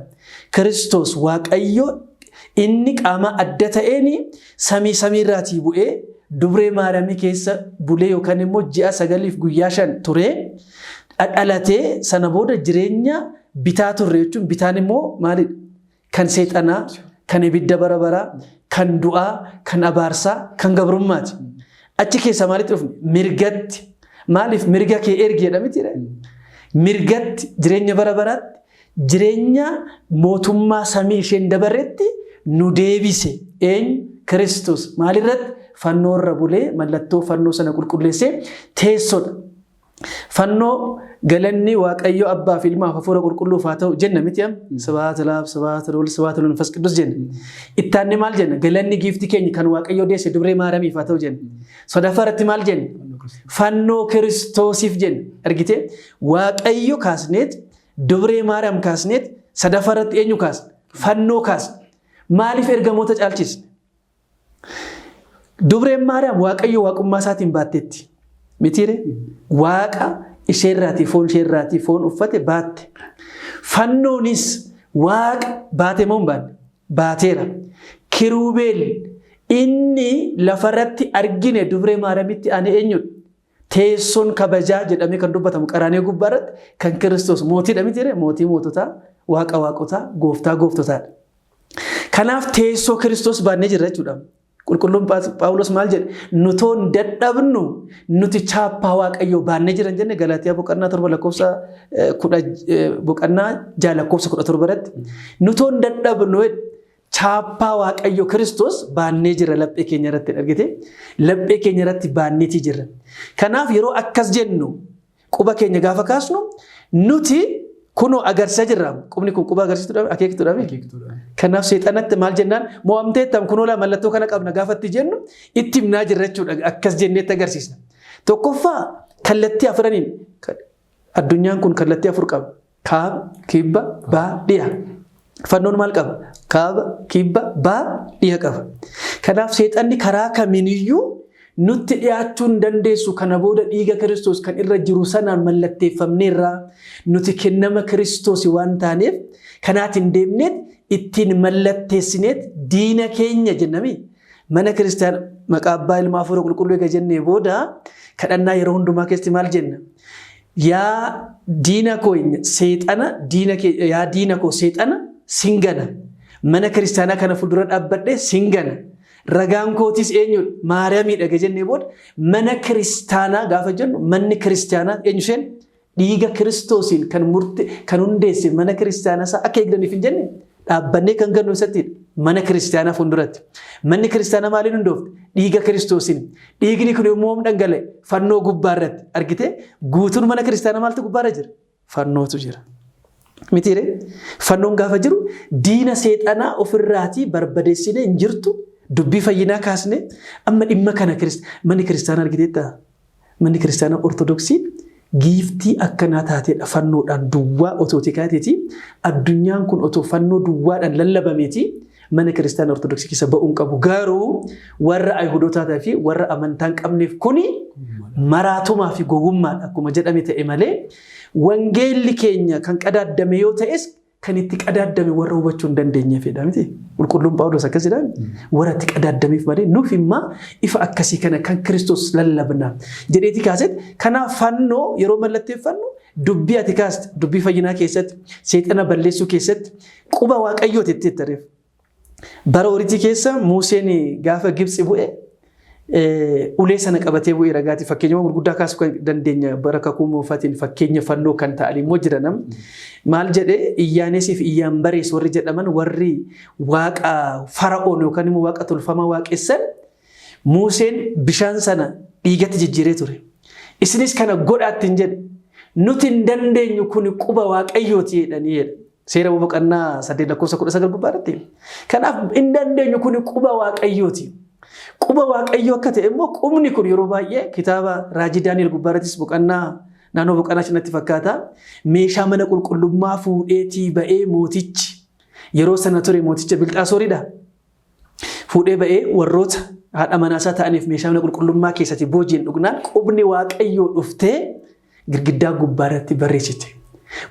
Kiristoos waaqayyo inni qaama adda ta'een samiirraatii bu'ee dubree Maariyaamii keessa bulee yookaan immoo ji'a 9 guyyaa 5 ture dhalatee sana booda jireenya bitaa turre jechuun bitaan immoo maalidha? Kan seexanaa, kan ibidda bara baraa, kan du'aa, kan abaarsaa, kan gabrummaati. Achi keessa maalitti dhufne? Mirgatti. Maaliif mirga kee ergi jedhamiti? Mirgatti jireenya bara baraatti jireenya mootummaa samii isheen dabarretti nu deebise. Eenyu? Kiristoos. Maalirratti? Fannoorra bulee mallattoo fannoo sana qulqulleessee teessoodha. Fannoo galanni waaqayyo abbaa fi ilmaaf hafuura qulqulluuf haa ta'u jenna miti am sabaata laaf sabaata lol sabaata lol fas qidus jenna. Ittaanni maal jenna? Galanni giifti keenya kan waaqayyo deesse dubree Maariyaamiif haa ta'u jenna. Sadaffaratti maal jenna? Fannoo Kiristoosiif jenna. Argitee waaqayyo kaasneet dubree Maariyaam kaasneet sadaffaratti eenyu kaasne? Fannoo kaasne. Maaliif ergamoota caalchisne? Dubreen Maariyaam waaqayyo waaqummaa isaatiin baatteetti. Mitiire waaqa isheerraatii foon uffate baatte. Fannoonis waaqa baate moo hin baanne? Baateera. Kiruubeel inni lafarratti argine dubree Maariyaamitti ane eenyudha? Teessoon kabajaa jedhamee kan dubbatamu qaraanee gubbaarratti kan Kiristoos mootiidha mitiire mootii moototaa waaqa waaqotaa gooftaa gooftotaadha. Kanaaf teessoo Kiristoos baannee jirra jechuudha. Qulqulluun Phaawulos maal jedhe? Nutoon dadhabnu nuti chaappaa waaqayyoo baannee jiran jenne Galaatiyaa boqonnaa 7 lakkoofsa 10 boqonnaa 6 lakkoofsa 17 irratti nutoon dadhabnu chaappaa waaqayyoo Kiristoos baannee jira laphee keenya irratti argite laphee keenya irratti baanneeti jira. Kanaaf yeroo akkas jennu quba keenya gaafa kaasnu nuti kunoo agarsiisaa jirra. Qubni kun quba agarsiisuudhaaf akeektuudhaaf. Kanaaf seexanatti maal jennaan mo'amteettam kunoo mallattoo kana qabna gaafatti jennu itti himnaa jirra jechuudha. Akkas jenneetti agarsiisna. Tokkoffaa kallattii afuraniin addunyaan kun kallattii afur qaba. Kaaba, kibba, ba'a, dhiha. Fannoon maal qaba? Kaaba, kibba, ba'a, dhiha qaba. Kanaaf seexanni karaa kamiiniyyuu nutti dhiyaachuu hin dandeessu kana booda dhiiga Kiristoos kan irra jiru sanaan mallatteeffamneerra nuti kennama Kiristoos waan taaneef kanaatiin deemneet ittiin mallatteessineet diina keenya jennami mana kiristaana maqaa Abbaa Ilmaa Hafuura Qulqulluu eega jennee booda kadhannaa yeroo hundumaa keessatti maal jenna yaa diina koo seexana yaa diina koo seexana singana mana kiristaanaa kana fuuldura dhaabbadhee singana ragaan kootis eenyudha Maariyaamidha eega jennee booda mana kiristaanaa gaafa jennu manni kiristaanaa eenyu isheen dhiiga Kiristoosiin kan hundeesse mana kiristaanaa isaa akka eegdaniif hin jenne dhaabbannee kan gannu isattidha mana kiristaanaa fuulduratti manni kiristaanaa maaliin hundoofte dhiiga Kiristoosiin dhiigni kun yommuu dhangala'e fannoo gubbaa irratti argite guutuun mana kiristaanaa maaltu gubbaa irra jira fannootu jira mitiire fannoon gaafa jiru diina seexanaa ofirraatii barbadeessinee hin jirtu dubbii fayyinaa kaasne amma dhimma kana manni kiristaanaa argiteetta manni kiristaanaa ortodoksii giiftii akkanaa taateedha fannoodhaan duwwaa otoo tikaateeti addunyaan kun otoo fannoo duwwaadhaan lallabameeti mana kiristaanaa ortodoksii keessa ba'uun qabu garuu warra ayihudootaa fi warra amantaan qabneef kuni maraatumaa fi gowwummaadha akkuma jedhame ta'e malee wangeelli keenya kan qadaaddame yoo ta'es kan itti qadaaddame warra hubachuu hin dandeenyeefidha miti qulqulluun Phaawulos akkas jedha warra itti qadaaddameef malee nuuf immoo ifa akkasii kana kan Kiristoos lallabna jedheeti kaaset kanaaf fannoo yeroo mallatteeffannu dubbii ati kaaste dubbii fayyinaa keessatti seexana balleessuu keessatti quba waaqayyooti itti tareef bara horiitii keessa Museen gaafa Gibxi bu'e ulee sana qabatee bu'ee ragaati fakkeenyuma gurguddaa kaasuu kan dandeenya bara kakuu moofaatiin fakkeenya fannoo kan ta'an immoo jiranam maal jedhee Iyyaaneesiif Iyyaanbarees warri jedhaman warri waaqa fara'oon yookaan immoo waaqa tolfamaa waaqessan Museen bishaan sana dhiigatti jijjiiree ture isinis kana godhaatti hin jedhe nuti hin dandeenyu kun quba waaqayyooti jedhanii jedha seera boqonnaa 8:19 gubbaatti kanaaf hin dandeenyu kun quba waaqayyooti quba waaqayyoo akka ta'e immoo qubni kun yeroo baay'ee kitaaba raajii Daani'el gubbaarrattis boqonnaa naannoo boqonnaa shanatti fakkaata meeshaa mana qulqullummaa fuudheetii ba'ee mootichi yeroo sana ture mooticha Bilxaasooriidha fuudhee ba'ee warroota haadha manaasaa ta'aniif meeshaa mana qulqullummaa keessatti boojiin dhugnaan qubni waaqayyoo dhuftee girgiddaa gubbaarratti barreessite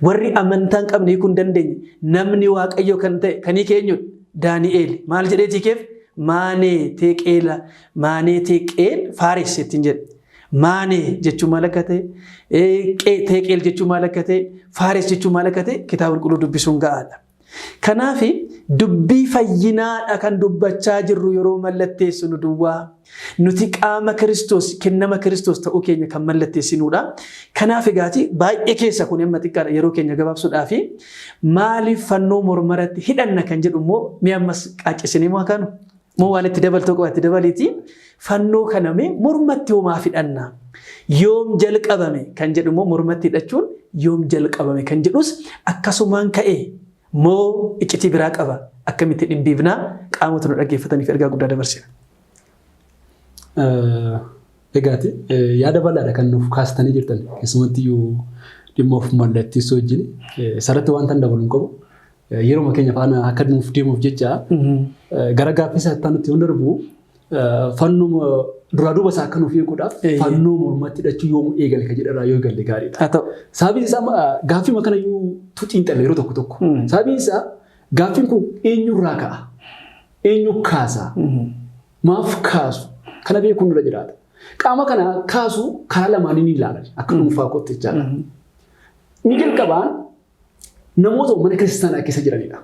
warri amantaan qabne kun dandeenye namni waaqayyoo kan ta'e kanii keenyu Daani'el maal jedheetii keef maanee teeqeel faares ittiin jedhe maanee jechuun maal akka ta'e teeqeel jechuun maal akka ta'e faares jechuun maal akka ta'e kitaaba qulqulluu dubbisuun ga'aadha kanaaf dubbii fayyinaadha kan dubbachaa jirru yeroo mallatteessinu duwwaa nuti qaama Kiristoos kennama Kiristoos ta'uu keenya kan mallatteessinuudha kanaaf egaati baay'ee keessa kun amma xiqqaadha yeroo keenya gabaabsuudhaaf maaliif fannoo mormaratti hidhanna kan jedhu immoo mi'a ammas qaaccisinee moo akaanu moo waan itti dabaltoo qabaatti dabaliiti fannoo kaname mormatti homaa hidhanna yoom jalqabame kan jedhu immoo mormatti hidhachuun yoom jalqabame kan jedhus akkasumaan ka'ee moo iccitii biraa qaba akkamitti dhimbiibnaa qaamota nu dhaggeeffataniif ergaa guddaa dabarsina. Egaati yaada bal'aadha kan nuuf kaastanii jirtan keessumatti iyyuu dhimma of mallatteessuu wajjin sarratti waan tan dabaluun qabu yeroo keenya faana akka nuuf deemuuf jecha gara gaaffii isaatti nutti yoo darbu fannoo duraa duuba isaa akka nuuf eeguudhaaf fannoo mormatti hidhachuu yoomuu eegale kan jedharraa yoo eegalle gaariidha. Sababiin isaa gaaffii makana iyyuu tuxiinxalle yeroo tokko tokko. Sababiin isaa gaaffiin kun eenyurraa ka'a? Eenyu kaasa? Maaf kaasu? Kana beekuun dura jiraata. Qaama kana kaasu karaa lamaaniin ilaalan akka dhuunfaa kootti jechaadha. Inni jalqabaan namoota mana kiristaanaa keessa jiranidha.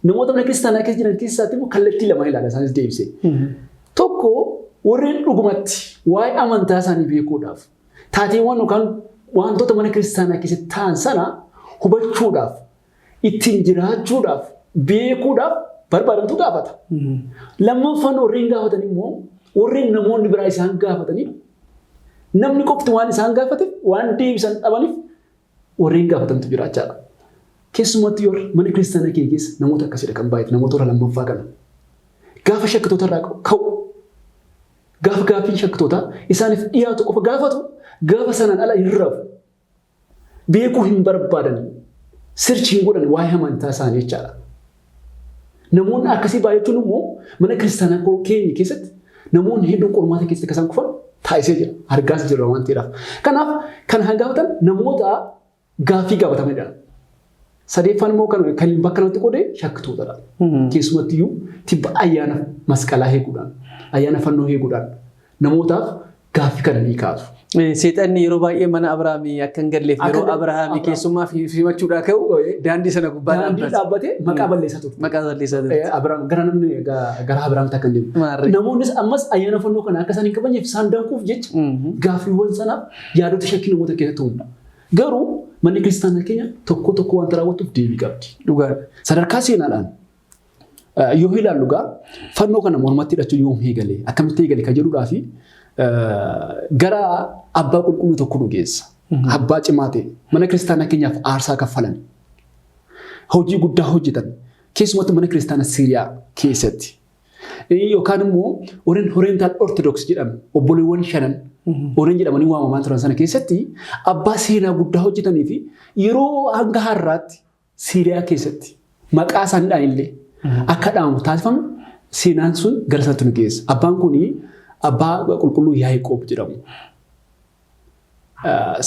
Namoota mana kiristaanaa keessa jiran keessaatti immoo kallattii lamaan ilaala isaanis deebisee. Tokko warreen dhugumatti waa'ee amantaa isaanii beekuudhaaf taateewwan yookaan wantoota mana kiristaanaa keessatti ta'an sana hubachuudhaaf ittiin jiraachuudhaaf beekuudhaaf barbaadantu gaafata. Lammaffaan warreen gaafatan immoo warreen namoonni biraa isaan gaafataniif namni qofti waan isaan gaafateef waan deebisan dhabaniif warreen gaafatantu jiraachaadha. Keessumatti yoo mana kiristaanaa keessa namoota akkasidha kan baay'atu namoota warra lammaffaa kana. Gaafa shakkitoota irraa ka'u gaafa gaaffii shakkitoota isaaniif dhiyaatu qofa gaafatu gaafa sanaan ala hin rafu. Beekuu hin barbaadan sirchiin godhan waa'ee amantaa isaanii jechaadha. Namoonni akkasii baay'achuun immoo mana kiristaanaa keenya keessatti namoonni hedduun qormaata keessatti akkasaan kufan taasisee jira. Argaas jira waan ta'eedhaaf. Kanaaf kan gaafatan namoota gaaffii gaafatamedha. Sadeeffaan immoo kan bakka namatti qoodee shakkitootadha. Keessumatti iyyuu tibba ayyaana masqalaa eeguudhaan, ayyaana fannoo eeguudhaan namootaaf gaaffii kana ni kaasu. Seexanni yeroo baay'ee mana Abrahaamii akka hin galleef yeroo Abrahaamii keessummaa himachuudhaa ka'u daandii sana gubbaa dhaabbatee maqaa balleessaa turte. Maqaa balleessaa turte. Gara namni gara Abrahaamitti akka hin deemne. Namoonnis ammas ayyaana fannoo kana akka isaan hin qabanneef isaan danquuf jecha gaaffiiwwan sanaaf yaadota shakkii namoota keessatti uumna. Garuu manni kiristaanaa keenya tokko wanta raawwatuuf deebii qabdi. Dhugaadha. Sadarkaa seenaadhaan yoo ilaallu gaa fannoo kana mormatti hidhachuu yoom eegale akkamitti eegale kan jedhuudhaa fi gara abbaa qulqulluu tokko nu geessa. Abbaa cimaa ta'e mana kiristaanaa keenyaaf aarsaa kaffalan. Hojii guddaa hojjetan. Keessumatti mana kiristaanaa Siiriyaa keessatti. Yookaan immoo Oriental Orthodox jedhamu obboleewwan shanan Oreen jedhamanii waamamaa turan sana keessatti abbaa seenaa guddaa hojjetanii fi yeroo hanga har'aatti Siiriyaa keessatti maqaa isaaniidhaan illee akka dhaamu taasifamu seenaan sun gara sanatti nu geessa. Abbaan kunii abbaa qulqulluu Yaaqoob jedhamu.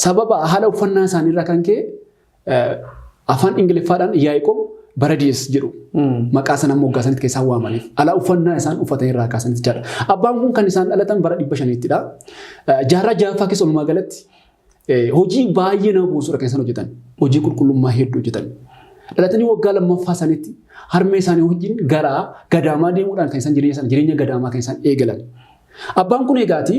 Sababa haala uffannaa isaaniirraa kan ka'e afaan Ingiliffaadhaan Yaaqoob Baradiyees jedhu maqaa sana moggaasanitti keessaa waamaniif ala uffannaa isaan uffatan irraa kaasanitti jedha. Abbaan kun kan isaan dhalatan bara 500ttidha. Jaarraa ja'affaa keessa walumaa galatti hojii baay'ee nama buusudha kan isaan hojjetan. Hojii qulqullummaa hedduu hojjetan. Dhalatanii waggaa lammaffaa sanitti harmee isaanii wajjin gara gadaamaa deemuudhaan kan isaan jireenya gadaamaa kan isaan eegalan. Abbaan kun egaati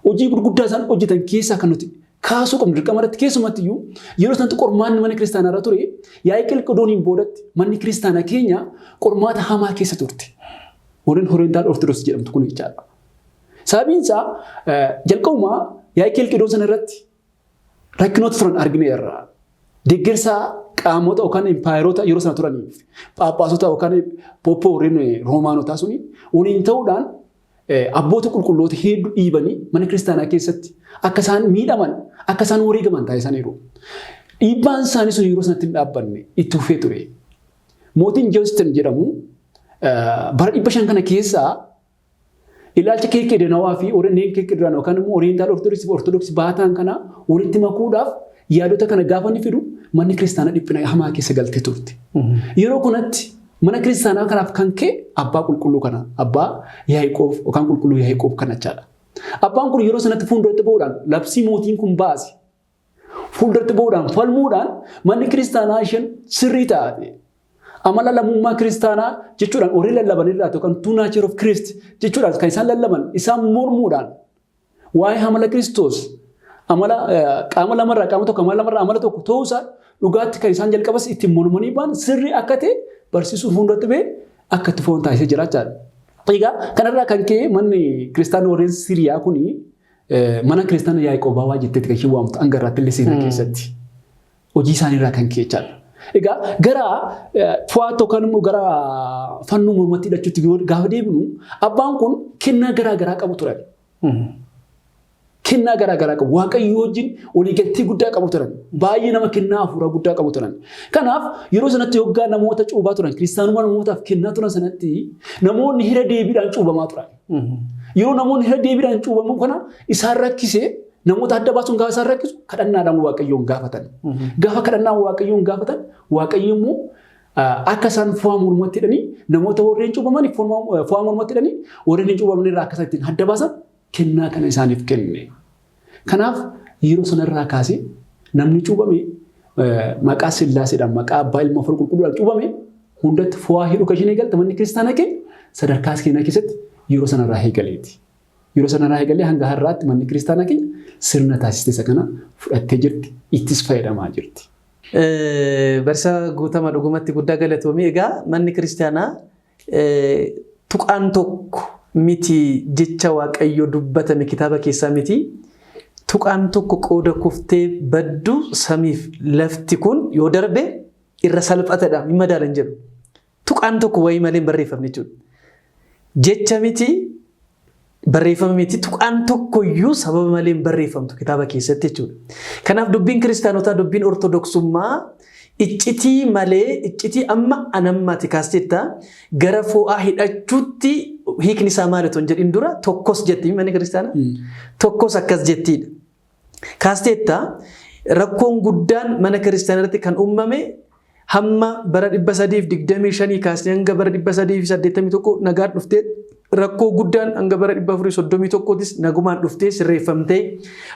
hojii gurguddaa isaan hojjetan keessaa kan nuti kaasuu qabnu dirqama irratti keessumatti iyyuu yeroo sanatti qormaanni mana kiristaanaa irra ture yaa'ii qilqidooniin boodatti manni kiristaanaa keenya qormaata hamaa keessa turte. Oriental Orthodox jedhamtu kun jechaadha. Sababiin isaa jalqabumaa yaa'ii qilqidoon sana irratti rakkinoota turan argineerra. Deeggarsa qaamota yookaan impaayeroota yeroo sana turaniif phaaphaasota yookaan pooppoo warreen Roomaanotaa suni waliin ta'uudhaan abboota qulqulloota hedduu dhiibanii mana kiristaanaa keessatti akka isaan miidhaman akka isaan wareegaman taasisaniiru. Dhiibbaan isaanii sun yeroo sanatti hin dhaabbanne itti fufee ture. Mootiin Joostin jedhamu bara 500 kana keessaa ilaalcha keekeedanawaa fi Oreen keekeedan yookaan immoo Oriental Orthodox baataan kana walitti makuudhaaf yaadota kana gaafa inni fidu manni kiristaanaa dhiphina hamaa keessa galtee turte. Yeroo kanatti mana kiristaanaa kanaaf kan ka'e abbaa qulqulluu kana abbaa Yaaqoob yookaan qulqulluu Yaaqoob kana jechaadha. Abbaan kun yeroo sanatti fuulduratti ba'uudhaan labsii mootiin kun baase fuulduratti ba'uudhaan falmuudhaan manni kiristaanaa isheen sirrii taate amala lammummaa kiristaanaa jechuudhaan horii lallaban irraa yookaan two nature of Christ jechuudhaan kan isaan lallaban isaan mormuudhaan waa'ee amala Kiristoos amala qaama lamarraa qaama tokko amala lamarraa amala tokko ta'uusaa dhugaatti kan isaan jalqabas ittiin mormanii ba'an sirrii akka ta'e barsiisuu fuulduratti ba'e akka itti foon taasisee jiraachaadha. Egaa kanarraa kan ka'e manni kiristaanaa warreen Siiriyaa kuni mana kiristaanaa Yaaqoobaa waa jetteetti kan ishee waamtu hanga irraatti illee seenaa keessatti hojii isaaniirraa kan ka'e jechaadha. Egaa gara fo'aatti yookaan immoo gara fannoo mormatti hidhachuutti gaafa deebinu abbaan kun kennaa garaa qabu turan. Kennaa garaa qabu waaqayyoo wajjin waliigaltee guddaa qabu turan. Baay'ee nama kennaa hafuuraa guddaa qabu turan. Kanaaf yeroo sanatti yoggaa namoota cuubaa turan kiristaanummaa namootaaf kennaa turan sanatti namoonni hira deebiidhaan cuubamaa turan. Yeroo namoonni hira deebiidhaan cuubamu kana isaan rakkisee namoota adda baasuun gaafa isaan rakkisu kadhannaadhaan waaqayyoon gaafatan. Gaafa kadhannaan waaqayyoon gaafatan waaqayyo immoo akka isaan fo'aa mormatti hidhanii namoota warreen cuubamaniif fo'aa mormatti hidhanii warreen hin cuubamne irraa akka isaan ittiin adda baasan kennaa kana isaaniif kenne. Kanaaf yeroo sanarraa kaasee namni cuubame maqaa Sillaaseedhaan maqaa Abbaa Ilma Hafuura Qulqulluudhaan cuubame hundatti fo'aa hidhuu kan isheen eegalte manni kiristaanaa keenya sadarkaa keenyaa keessatti yeroo sanarraa eegaleeti. Yeroo sanarraa eegalee hanga har'aatti manni kiristaanaa keenya sirna taasistee isa kana fudhattee jirti ittis fayyadamaa jirti. Barsiisaa Guutamaa dhugumatti guddaa galatoomii. Egaa manni kiristaanaa tuqaan tokko miti jecha waaqayyoo dubbatame kitaaba keessaa miti. Tuqaan tokko qooda kuftee baddu samiif lafti kun yoo darbe irra salphatadha hin madaalan jedhu. Tuqaan tokko wayii malee barreeffamne jechuudha. Jecha miti barreeffama miti tuqaan tokkoyyuu sababa malee barreeffamtu kitaaba keessatti jechuudha. Kanaaf dubbiin kiristaanotaa dubbiin ortodoksummaa iccitii malee iccitii amma anammaati kaastetta gara fo'aa hidhachuutti hiikni isaa maali ton jedhin dura tokkos jetti mana kiristaanaa tokkos akkas jettiidha. Kaasteetta rakkoon guddaan mana kiristaanaatti kan uumame hamma bara 325 kaasee hanga bara 381 nagaan dhuftee rakkoo guddaan hanga bara 431 nagumaan dhuftee sirreeffamtee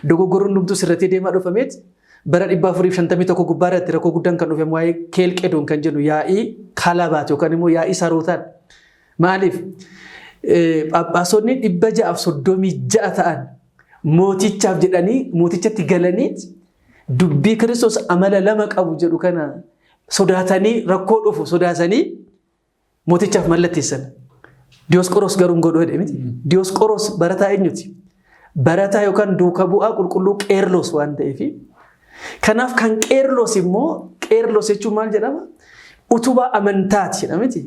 dogoggoroon dhumtu sirratee deemaa dhufameet bara 451 gubbaarratti rakkoo guddaan kan dhufe waa'ee keelqedoon kan jennu yaa'ii kalabaat yookaan immoo yaa'ii sarootaan maaliif Phaaphaasonni 636 ta'an mootichaaf jedhanii mootichatti galanii dubbii Kiristoos amala lama qabu jedhu kana sodaatanii rakkoo dhufu sodaatanii mootichaaf mallatteessan. Diyoosqoroos garuu godhu jedhe miti. Diyoosqoroos barataa eenyuti? Barataa yookaan duuka bu'aa qulqulluu Qeerloos waan ta'eef. Kanaaf kan Qeerloos immoo Qeerloos jechuun maal jedhama? Utubaa amantaati jedhama miti.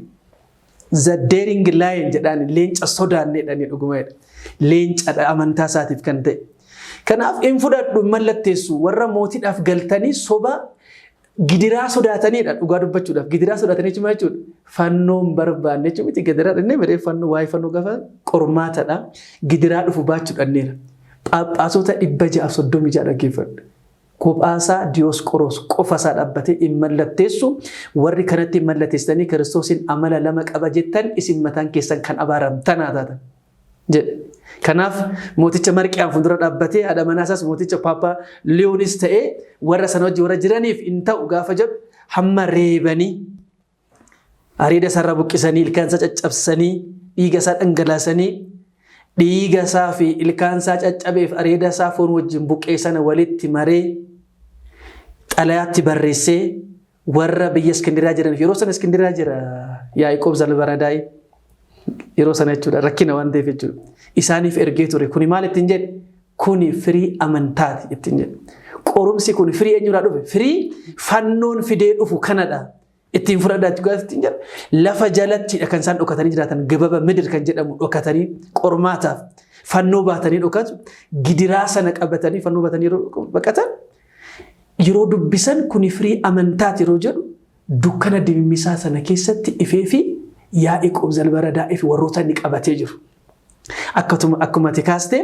The daring lion jedhaan leenca sodaanneedhaan dhugumaadha. Leenca amantaa isaatiif kan ta'e. Kanaaf in fudhadhu mallatteessu warra mootiidhaaf galtanii soba gidiraa sodaataniidha dhugaa dubbachuudhaaf gidiraa sodaatanii jechuudha. Fannoon barbaanne jechuun miti gidiraa dhannee baree fannoo waa'ee fannoo gaafa qormaatadha. Gidiraa dhufu baachuu dhanneera. Phaaphaasota 636 dhaggeeffadha. Kophaasaa Diyoosqoroos qofasaa dhaabbatee in mallatteessu warri kanatti mallatteessanii Kiristoosiin amala lama qaba jettan isin mataan keessan kan abaaramtanaa taatan jedhe. Kanaaf mooticha Marqiyaan fuuldura dhaabbatee haadha manaasaas mooticha Paappaa Liyoonis ta'ee warra sana wajjin warra jiraniif in ta'u gaafa jedhu hamma reebanii areeda isaarraa buqqisanii ilkaan isaa caccabsanii dhiiga isaa dhangalaasanii dhiiga isaa fi ilkaan isaa caccabeef areeda isaa foon wajjin buqqee sana walitti maree xalayaatti barreessee warra biyya Iskindiriyaa jiran yeroo sana Iskindiriyaa jira Yaaqoob Zalbaradaay yeroo sana jechuudha rakkina waan ta'eef jechuudha. Isaaniif ergee ture kuni maal ittiin jedhe kuni firii amantaati ittiin jedhe. Qorumsi kuni firii eenyurraa dhufe firii fannoon fidee dhufu kanadha ittiin fudhadhaa jechuudha ittiin jedhe. Lafa jalattidha kan isaan dhokatanii jiraatan gababa midir kan jedhamu dhokatanii qormaataaf fannoo baatanii dhokatu gidiraa sana qabatanii fannoo baatanii baqatan yeroo dubbisan kuni firii amantaati yeroo jedhu dukkana dimimmisaa sana keessatti ifee fi Yaaqoob Zalbaradaa'ii fi warroota inni qabatee jiru. Akkuma kaaste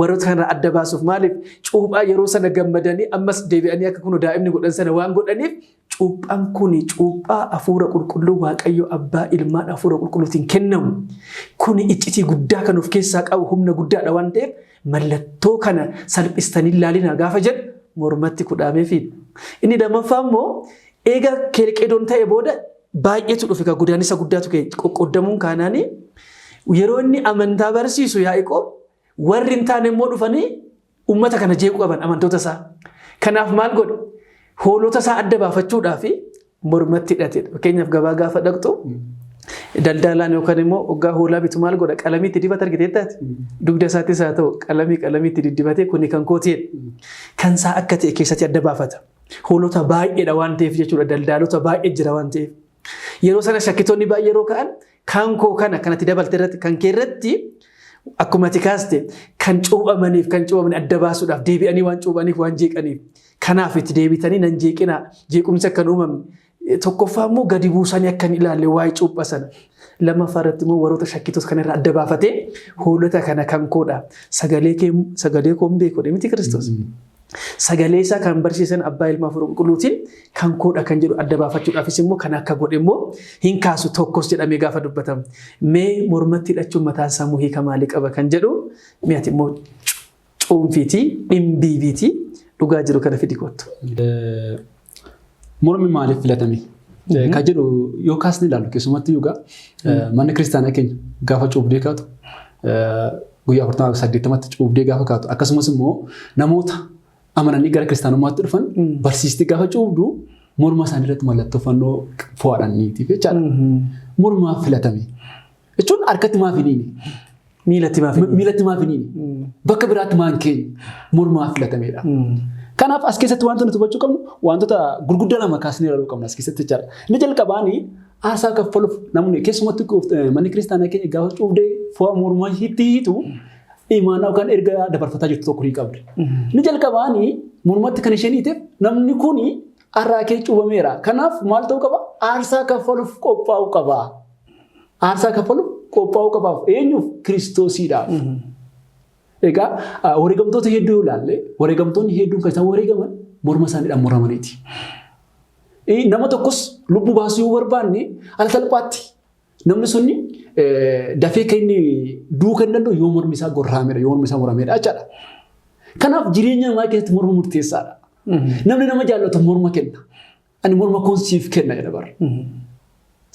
warroota kana adda baasuuf maaliif cuuphaa yeroo sana gammadanii ammas deebi'anii akka kun daa'imni godhan sana waan godhaniif cuuphaan kuni cuuphaa hafuura qulqulluu Waaqayyo Abbaa Ilmaan hafuura qulqulluutiin kennamu. Kuni iccitii guddaa kan of keessaa qabu humna guddaadha waan ta'eef mallattoo kana salphistanii ilaalina gaafa jedhu mormatti kudhaameefi. Inni lammaffaa immoo eega keelqedoon ta'e booda baay'eetu dhufe godaannisa guddaatu qoqqoodamuun kaanaanii yeroo inni amantaa barsiisu Yaaqoob warri hin taane immoo dhufanii uummata kana jeequu qaban amantoota isaa. Kanaaf maal godhe hoolota isaa adda baafachuudhaaf mormatti hidhate. Fakkeenyaaf gabaa gaafa dhaqxu daldalaan yookaan immoo hoggaa hoolaa bitu maal godha qalamii itti dibata argiteettaati. Dugda isaattis haa ta'u qalamii itti diddibatee kuni kan kootiidha. Kan isaa akka ta'e keessatti adda baafata. Hoolota baay'eedha waan ta'eef jechuudha daldaalota baay'ee jira waan ta'eef. Yeroo sana shakkitoonni baay'ee yeroo ka'an kan koo kana kanatti dabalte irratti kan kee irratti akkuma kaaste kan cuuphamaniif kan cuuphaman adda baasuudhaaf deebi'anii waan cuuphaniif waan jeeqaniif kanaaf itti deebitanii nan jeeqinaa jeequmsa kan uumamne tokkoffaa immoo gadi buusanii akka hin ilaalle waa'ee cuuphaa sana lammaffaa irratti immoo warroota shakkitoota kana irraa adda baafatee hoolota kana kan koodha sagalee koo hin beeku miti Kiristoos. Sagalee isaa kan barsiisan Abbaa Ilmaa Hafuura Qulqulluutiin kan koodha kan jedhu adda baafachuudhaafis immoo kan akka godhe immoo hin kaasu tokkos jedhamee gaafa dubbatamu. Mee mormatti hidhachuun mataan sammuu hiika maalii qaba kan jedhu mi'ati immoo cuunfiitii dhimbiibiitii dhugaa jiru kana fidi kottu. Mormi maaliif filatame? Kan jedhu yoo kaasni ilaallu keessumatti yuugaa manni kiristaanaa keenya gaafa cuubdee kaatu guyyaa 48tti cuubdee gaafa kaatu akkasumas immoo namoota amananii gara kiristaanummaatti dhufan barsiistii gaafa cuubdu morma isaanii irratti mallattoo fannoo fo'adhaniitiif jechaadha. Mormaaf filatame. Jechuun harkatti maaf hiniini? Miilatti maaf hiniini? Bakka biraatti maan keenya mormaaf filatamedha. Kanaaf as keessatti wanta nuti hubachuu qabnu wantoota gurguddaa lama kaasnee ilaaluu qabna as keessatti jechaadha. Inni jalqabaanii aarsaa kaffaluuf namni keessumatti manni kiristaanaa keenya gaafa cuubdee fo'a mormaa hiitu imaanaa yookaan erga dabarfataa jirtu tokko ni qabdi. Ni jalqabaanii mormatti kan isheen hiiteef namni kuni arraa kee cuubameera. Kanaaf maal ta'uu qaba? Aarsaa kaffaluuf qophaa'uu qaba. Aarsaa kaffaluuf qophaa'uu qabaaf eenyuuf Kiristoosiidhaaf. Egaa wareegamtoota hedduu ilaalle wareegamtoonni hedduun kan isaan wareegaman morma isaaniidhaan muramaniiti. Nama tokkos lubbuu baasuu yoo barbaanne ala salphaatti namni sunni dafee kan inni du'uu kan danda'u yoo mormi isaa gorraameedha yoo mormi isaa murameedha jechaadha. Kanaaf jireenya namaa keessatti morma murteessaadha. Namni nama jaallatu morma kenna. Ani morma koon siif kenna jedha bara.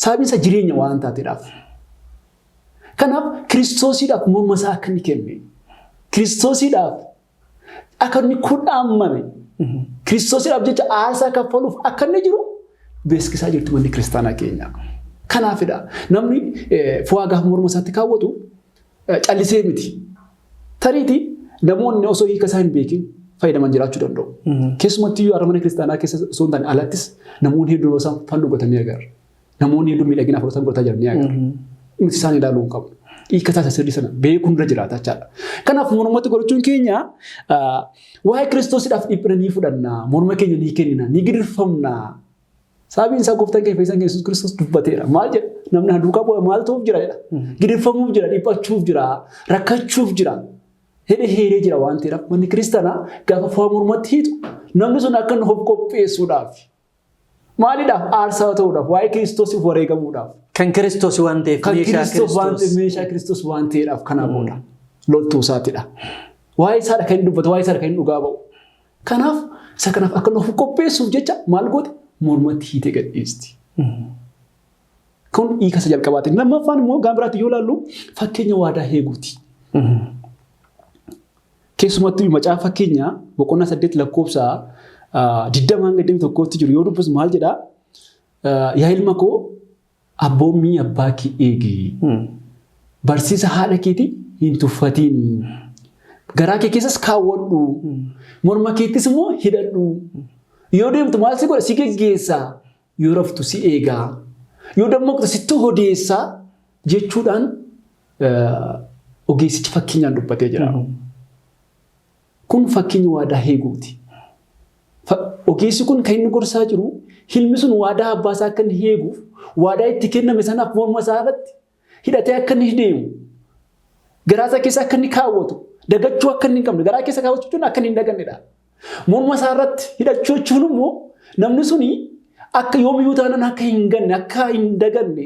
Sababiin isaa jireenya waan taateedhaaf. Kanaaf Kiristoosiidhaaf morma isaa akka inni kenne. Kiristoosiidhaaf akka inni kudhaamame. Kiristoosiidhaaf jecha aarsaa kaffaluuf akka inni jiru beeksisaa jirtu manni kiristaanaa keenya. Kanaafidha namni fo'aa gaafa morma isaatti kaawwatu callisee miti. Tariitii namoonni osoo hiika isaa hin beekin fayyadaman jiraachuu danda'u. Keessumattuu yoo mana kiristaanaa keessa osoo hin taane alattis namoonni hedduun isaan fannoo godhatanii agarra. Namoonni hedduun miidhaginaaf osoo godhataa jiran ni agarra. Nuti isaan ilaaluu hin qabnu. Hiika isaa sirrii sana beekuun irra jiraata jechaadha. Kanaaf mormatti godhachuun keenya waa'ee Kiristoosiidhaaf dhiphina ni fudhanna. Morma keenya ni kennina, ni gidirfamna. Sababiin isaa gooftaan keenya Fayyisaan Yesuus Kiristoos dubbateera. Maal jedha? Namni duukaa bu'aa maal ta'uuf jira jedha. Gidirfamuuf jira, dhiphachuuf jira, rakkachuuf jira. Hidhee jira waan ta'eedhaaf manni kiristaanaa gaafa fo'aa mormatti hiitu namni sun akka inni of qopheessuudhaaf. Maalidhaaf? Aarsaa ta'uudhaaf, waa'ee Kiristoosiif wareegamuudhaaf. Kan Kiristoos waan ta'eef meeshaa Kiristoos waan ta'eedhaaf kanaa booda loltuu isaatiidha. Waa'ee isaadha kan inni dubbatu, waa'ee isaadha kan inni dhugaa ba'u. Kanaaf isa kanaaf akka inni of qopheessuuf jecha maal goote? Mormatti hiitee gadhiisti. Kun hiika isa jalqabaati. Lammaffaan immoo gaafa biraatti yoo ilaallu fakkeenya waadaa eeguuti. Keessumattuu macaafa fakkeenya boqonnaa 8 lakkoofsa 20-21tti jiru yoo dubbisu maal jedhaa? Yaa ilma koo abboommii abbaa kee eegi. Barsiisa haadha keetii hin tuffatiin. Garaa kee keessas kaawwadhu. Morma keettis immoo hidhadhu. Yoo deemtu maal si godha? Si geggeessa. Yoo raftu si eega. Yoo dammaqtu sitti odeessa jechuudhaan ogeessichi fakkeenyaan dubbatee jira. Kun fakkeenya waadaa eeguuti. Ogeessi kun kan inni gorsaa jiru ilmi sun waadaa abbaa isaa akka inni eeguuf waadaa itti kenname sanaaf morma isaa irratti hidhatee akka inni deemu. Garaa isaa keessa akka inni kaawwatu. Dagachuu akka inni hin qabne. Garaa keessa kaawwachuun akka inni hin dagannedha. Morma isaa irratti hidhachuu jechuun immoo namni suni akka yoomiyyuu taanaan akka hin ganne akka hin daganne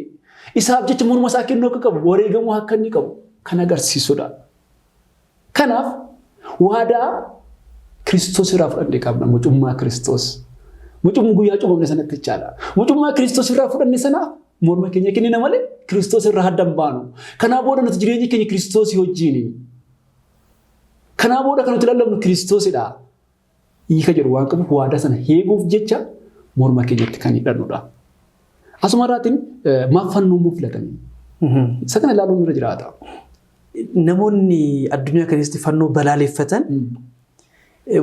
isaaf jecha morma isaa kennuu akka qabu wareegamuu akka inni qabu kan agarsiisudha. Kanaaf waadaa Kiristoos irraa fudhannee qabna mucummaa Kiristoos. Mucummaa guyyaa cuuphamne sanatti jechaadha. Mucummaa Kiristoos irraa fudhanne sana morma keenya kennina malee Kiristoos irraa adda hin baanu. Kanaa booda nuti jireenya keenya Kiristoosii wajjini. Kanaa booda kan nuti lallabnu Kiristoosidha. Hiika jedhu waan qabuuf waadaa sana eeguuf jecha morma keenyatti kan hidhannudha. Asuma irraatiin maaf fannoo immoo filatanii? Isa kana ilaaluun irra jiraata. Namoonni addunyaa keessatti fannoo balaaleffatan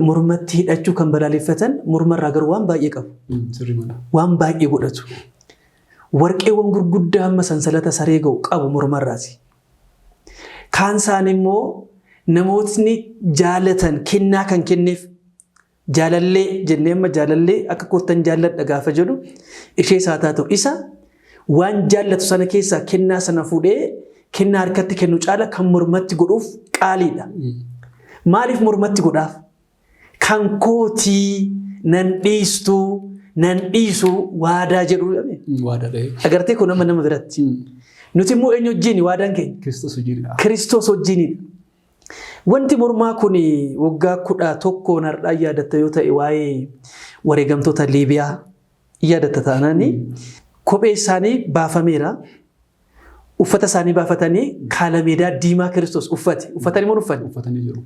mormatti hidhachuu kan balaaleffatan morma irraa garuu waan baay'ee qabu. Waan baay'ee godhatu. Warqeewwan gurguddaa amma sansalata saree ga'u qabu morma irraati. Kaan isaan immoo namootni jaalatan kennaa kan kenneef jaalallee jennee amma jaalallee akka kottan jaalladha gaafa jedhu ishee isaa taatu isa waan jaallatu sana keessaa kennaa sana fuudhee kennaa harkatti kennu caala kan mormatti godhuuf qaaliidha. Maaliif mormatti godhaaf? Kan kootii nan dhiistuu nan dhiisu waadaa jedhu agartee kun nama biratti. Nuti immoo eenyu wajjin waadaan keenya? Kiristoos wajjinidha. Wanti mormaa kun waggaa 11 har'aa yaadatta yoo ta'e waa'ee wareegamtoota Liibiyaa yaadatta taananii kophee isaanii baafameera. Uffata isaanii baafatanii kaalameedaa diimaa Kiristoos uffatanii moo uffatanii jiru.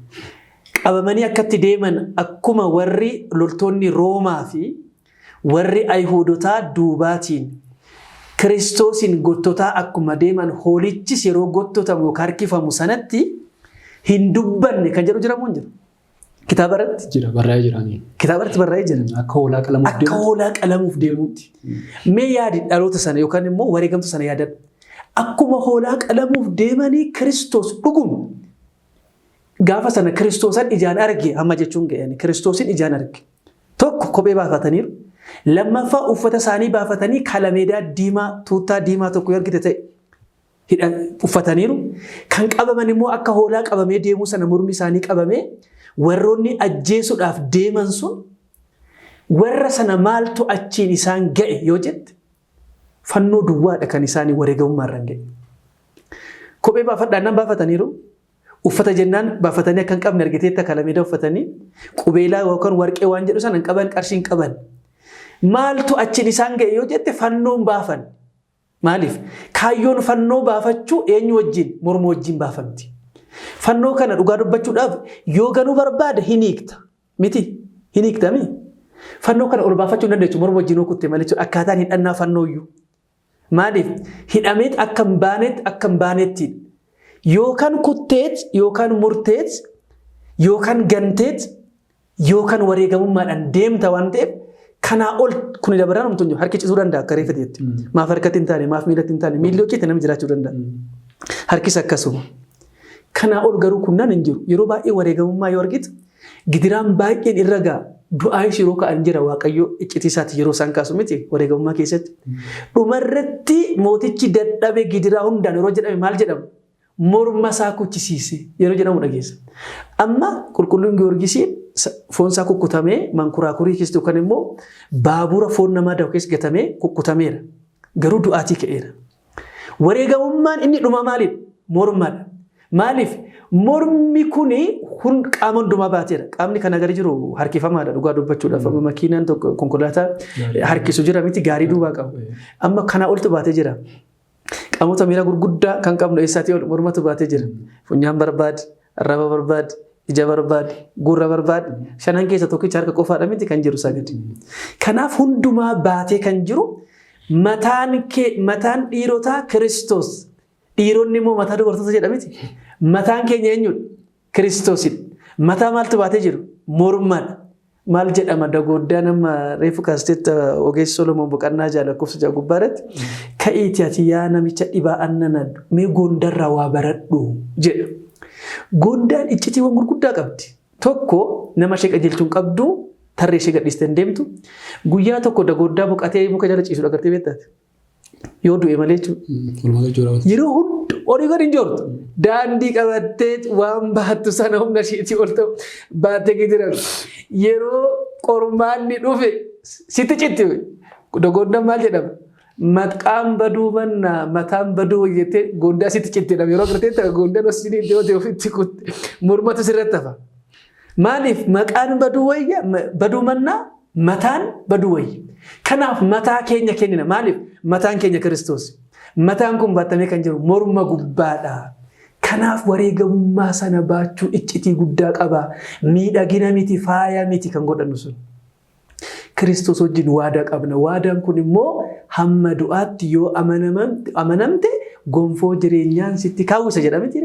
Qabamanii akkatti deeman akkuma warri loltoonni Roomaa fi warri Ayihoodotaa duubaatiin Kiristoosin gottotaa akkuma deeman hoolichis yeroo gottotamu yookaan harkifamu sanatti hin dubbanne kan jedhu jiramu hin jiru. Kitaaba irratti jira barraa'ee jiranii. Kitaaba irratti barraa'ee jira. Akka hoolaa qalamuuf deemuutti. Mee yaadi dhaloota sana yookaan immoo wareegamtoota sana yaadadhu. Akkuma hoolaa qalamuuf deemanii Kiristoos dhuguma. Gaafa sana Kiristoosan ijaan arge amma jechuun ga'anii Kiristoosin ijaan arge. Tokko kophee baafataniiru. Lammaffaa uffata isaanii baafatanii kaalameedaa diimaa tuuttaa diimaa tokko yoo argite ta'e uffataniiru. Kan qabaman immoo akka hoolaa qabamee deemuu sana mormi isaanii qabamee warroonni ajjeesuudhaaf deeman sun warra sana maaltu achiin isaan ga'e yoo jette fannoo duwwaadha kan isaanii wareegamummaarraan ga'e. Kophee baafadhaan baafataniiru. Uffata jennaan baafatanii akka hin qabne argiteetta kalameeda uffatanii qubeelaa yookaan warqee waan jedhu sana hin qaban qarshii hin qaban. Maaltu achiin isaan ga'e yoo jette fannoon baafan. Maaliif? Kaayyoon fannoo baafachuu eenyu wajjin morma wajjin baafamti. Fannoo kana dhugaa dubbachuudhaaf yoo ganuu barbaade hin hiikta. Miti hin hiiktami. Fannoo kana ol baafachuu hin dandeessu morma wajjin okutte malee akkaataan hidhannaa fannooyyuu. Maaliif? Hidhameet akka hin baanetti. Yookaan kutteet, yookaan murteet, yookaan ganteet, yookaan wareegamummaadhaan deemta waan ta'eef kanaa ol kuni dabaraan homtuu jiru harki cisuu danda'a akka reeffateetti. Maaf harkatti hin taane, maaf miilatti hin taane, miilli hojjete namni jiraachuu danda'a. Harkis akkasuma. Kanaa ol garuu kunnaan hin jiru. Yeroo baay'ee wareegamummaa yoo argitu gidiraan baay'een irra ga'a. Du'aa yeroo ka'an jira Waaqayyo iccitiisaati yeroo isaan kaasu miti wareegamummaa keessatti. Dhumarratti mootichi dadhabe gidiraa hundaan yeroo jedhame maal jedhama? Morma isaa kuchisiise yeroo jedhamu dhageessa. Amma qulqulluun Giyoorgisiin foon isaa kukkutamee mankuraakurii keessatti yookaan immoo baabura foon namaa dahu keessa gatamee kukkutameera. Garuu du'aatii ka'eera. Wareegamummaan inni dhuma maaliidha? Mormadha. Maaliif? Mormi kuni qaama hundumaa baateera. Qaamni kana gadi jiru harkifamaadha dhugaa dubbachuudhaaf. Amma makiinaan tokko konkolaataa harkisu jira miti gaarii duubaa qabu. Amma kana oltu baatee jira. Qaamota miira gurguddaa kan qabnu eessaatti ol mormatu baatee jira. Funyaan barbaade, arraba barbaade, ija barbaade, gurra barbaade, shanan keessa tokkicha harka qofaadha miti kan jiru sagadi. Kanaaf hundumaa baatee kan jiru mataan dhiirotaa Kiristoos. Dhiironni immoo mataa dubartoota jedha miti. Mataan keenya eenyudha? Kiristoosidha. Mataa maaltu baatee jiru? Mormadha. Maal jedhama dagooddaa nama reefu kaasteetta ogeessi Solomoon boqonnaa lakkoofsa 6 gubbaarratti ka'iitii ati yaa namicha dhibaa aannan mee goondarraa waa baradhu jedha. Goondaan iccitiiwwan gurguddaa qabdi. Tokko nama ishee qajeelchuun qabdu tarree ishee gadhiistee deemtu. Guyyaa tokko dagooddaa boqatee muka jala ciisu agartee beektaati. Yoo du'e malee jechuudha. Yeroo hundi olii gadi hin joortu. Daandii qabattee waan baattu sana humna isheetii ol ta'u baattee gidiran. Yeroo qormaanni dhufe sitti citti. Dagooddaa maal jedhama? Maqaan baduu mannaa mataan baduu jettee goondaa sitti cittidha. Yeroo agartee goondaan hosinii iddoo ta'e ofitti kutte mormatu sirratti hafa. Maaliif maqaan baduu mannaa mataan baduu wayya. Kanaaf mataa keenya kennina. Maaliif? Mataan keenya Kiristoos. Mataan kun baattamee kan jiru morma gubbaadha. Kanaaf wareegamummaa sana baachuu iccitii guddaa qaba. Miidhagina miti faaya miti kan godhannu sun. Kiristoos wajjin waadaa qabna. Waadaan kun immoo hamma du'aatti yoo amanamte gonfoo jireenyaan sitti kaawwisa jedhamti.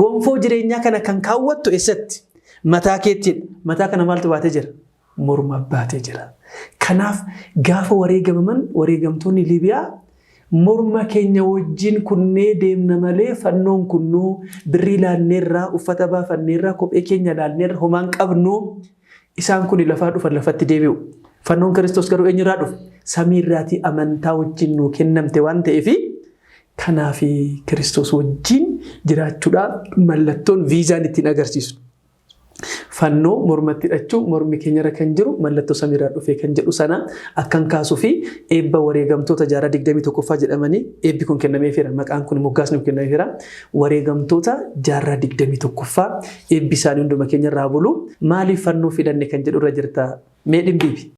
Gonfoo jireenyaa kana kan kaawwattu eessatti? Mataa keettidha. Mataa kana maaltu baatee jira? Morma baatee jira. Kanaaf gaafa wareegamtoonni Liibiyaa morma keenya wajjin kunnee deemna malee fannoon kunnuu birrii laanneerraa uffata baafanneerraa kophee keenya laanneerra homaan qabnu isaan kun lafaa dhufan lafatti deebi'u. Fannoon Kiristoos garuu eenyurraa dhufe? Samiirraatii amantaa wajjin nuu kennamte waan ta'eef kanaaf Kiristoos wajjin jiraachuudhaaf mallattoon viizaan ittiin agarsiisu. Fannoo mormatti hidhachuu mormi keenyarra kan jiru mallattoo samiirraa dhufee kan jedhu sana akkan kaasuu fi eebba wareegamtoota jaarraa 21ffaa jedhamanii eebbi kun kennameefira. Maqaan kun moggaasni kun kennameefira. Wareegamtoota jaarraa 21ffaa eebbi isaanii hunduma keenyarraa bulu maaliif fannoo fidanne kan jedhu irra jirta mee dhimbiibi.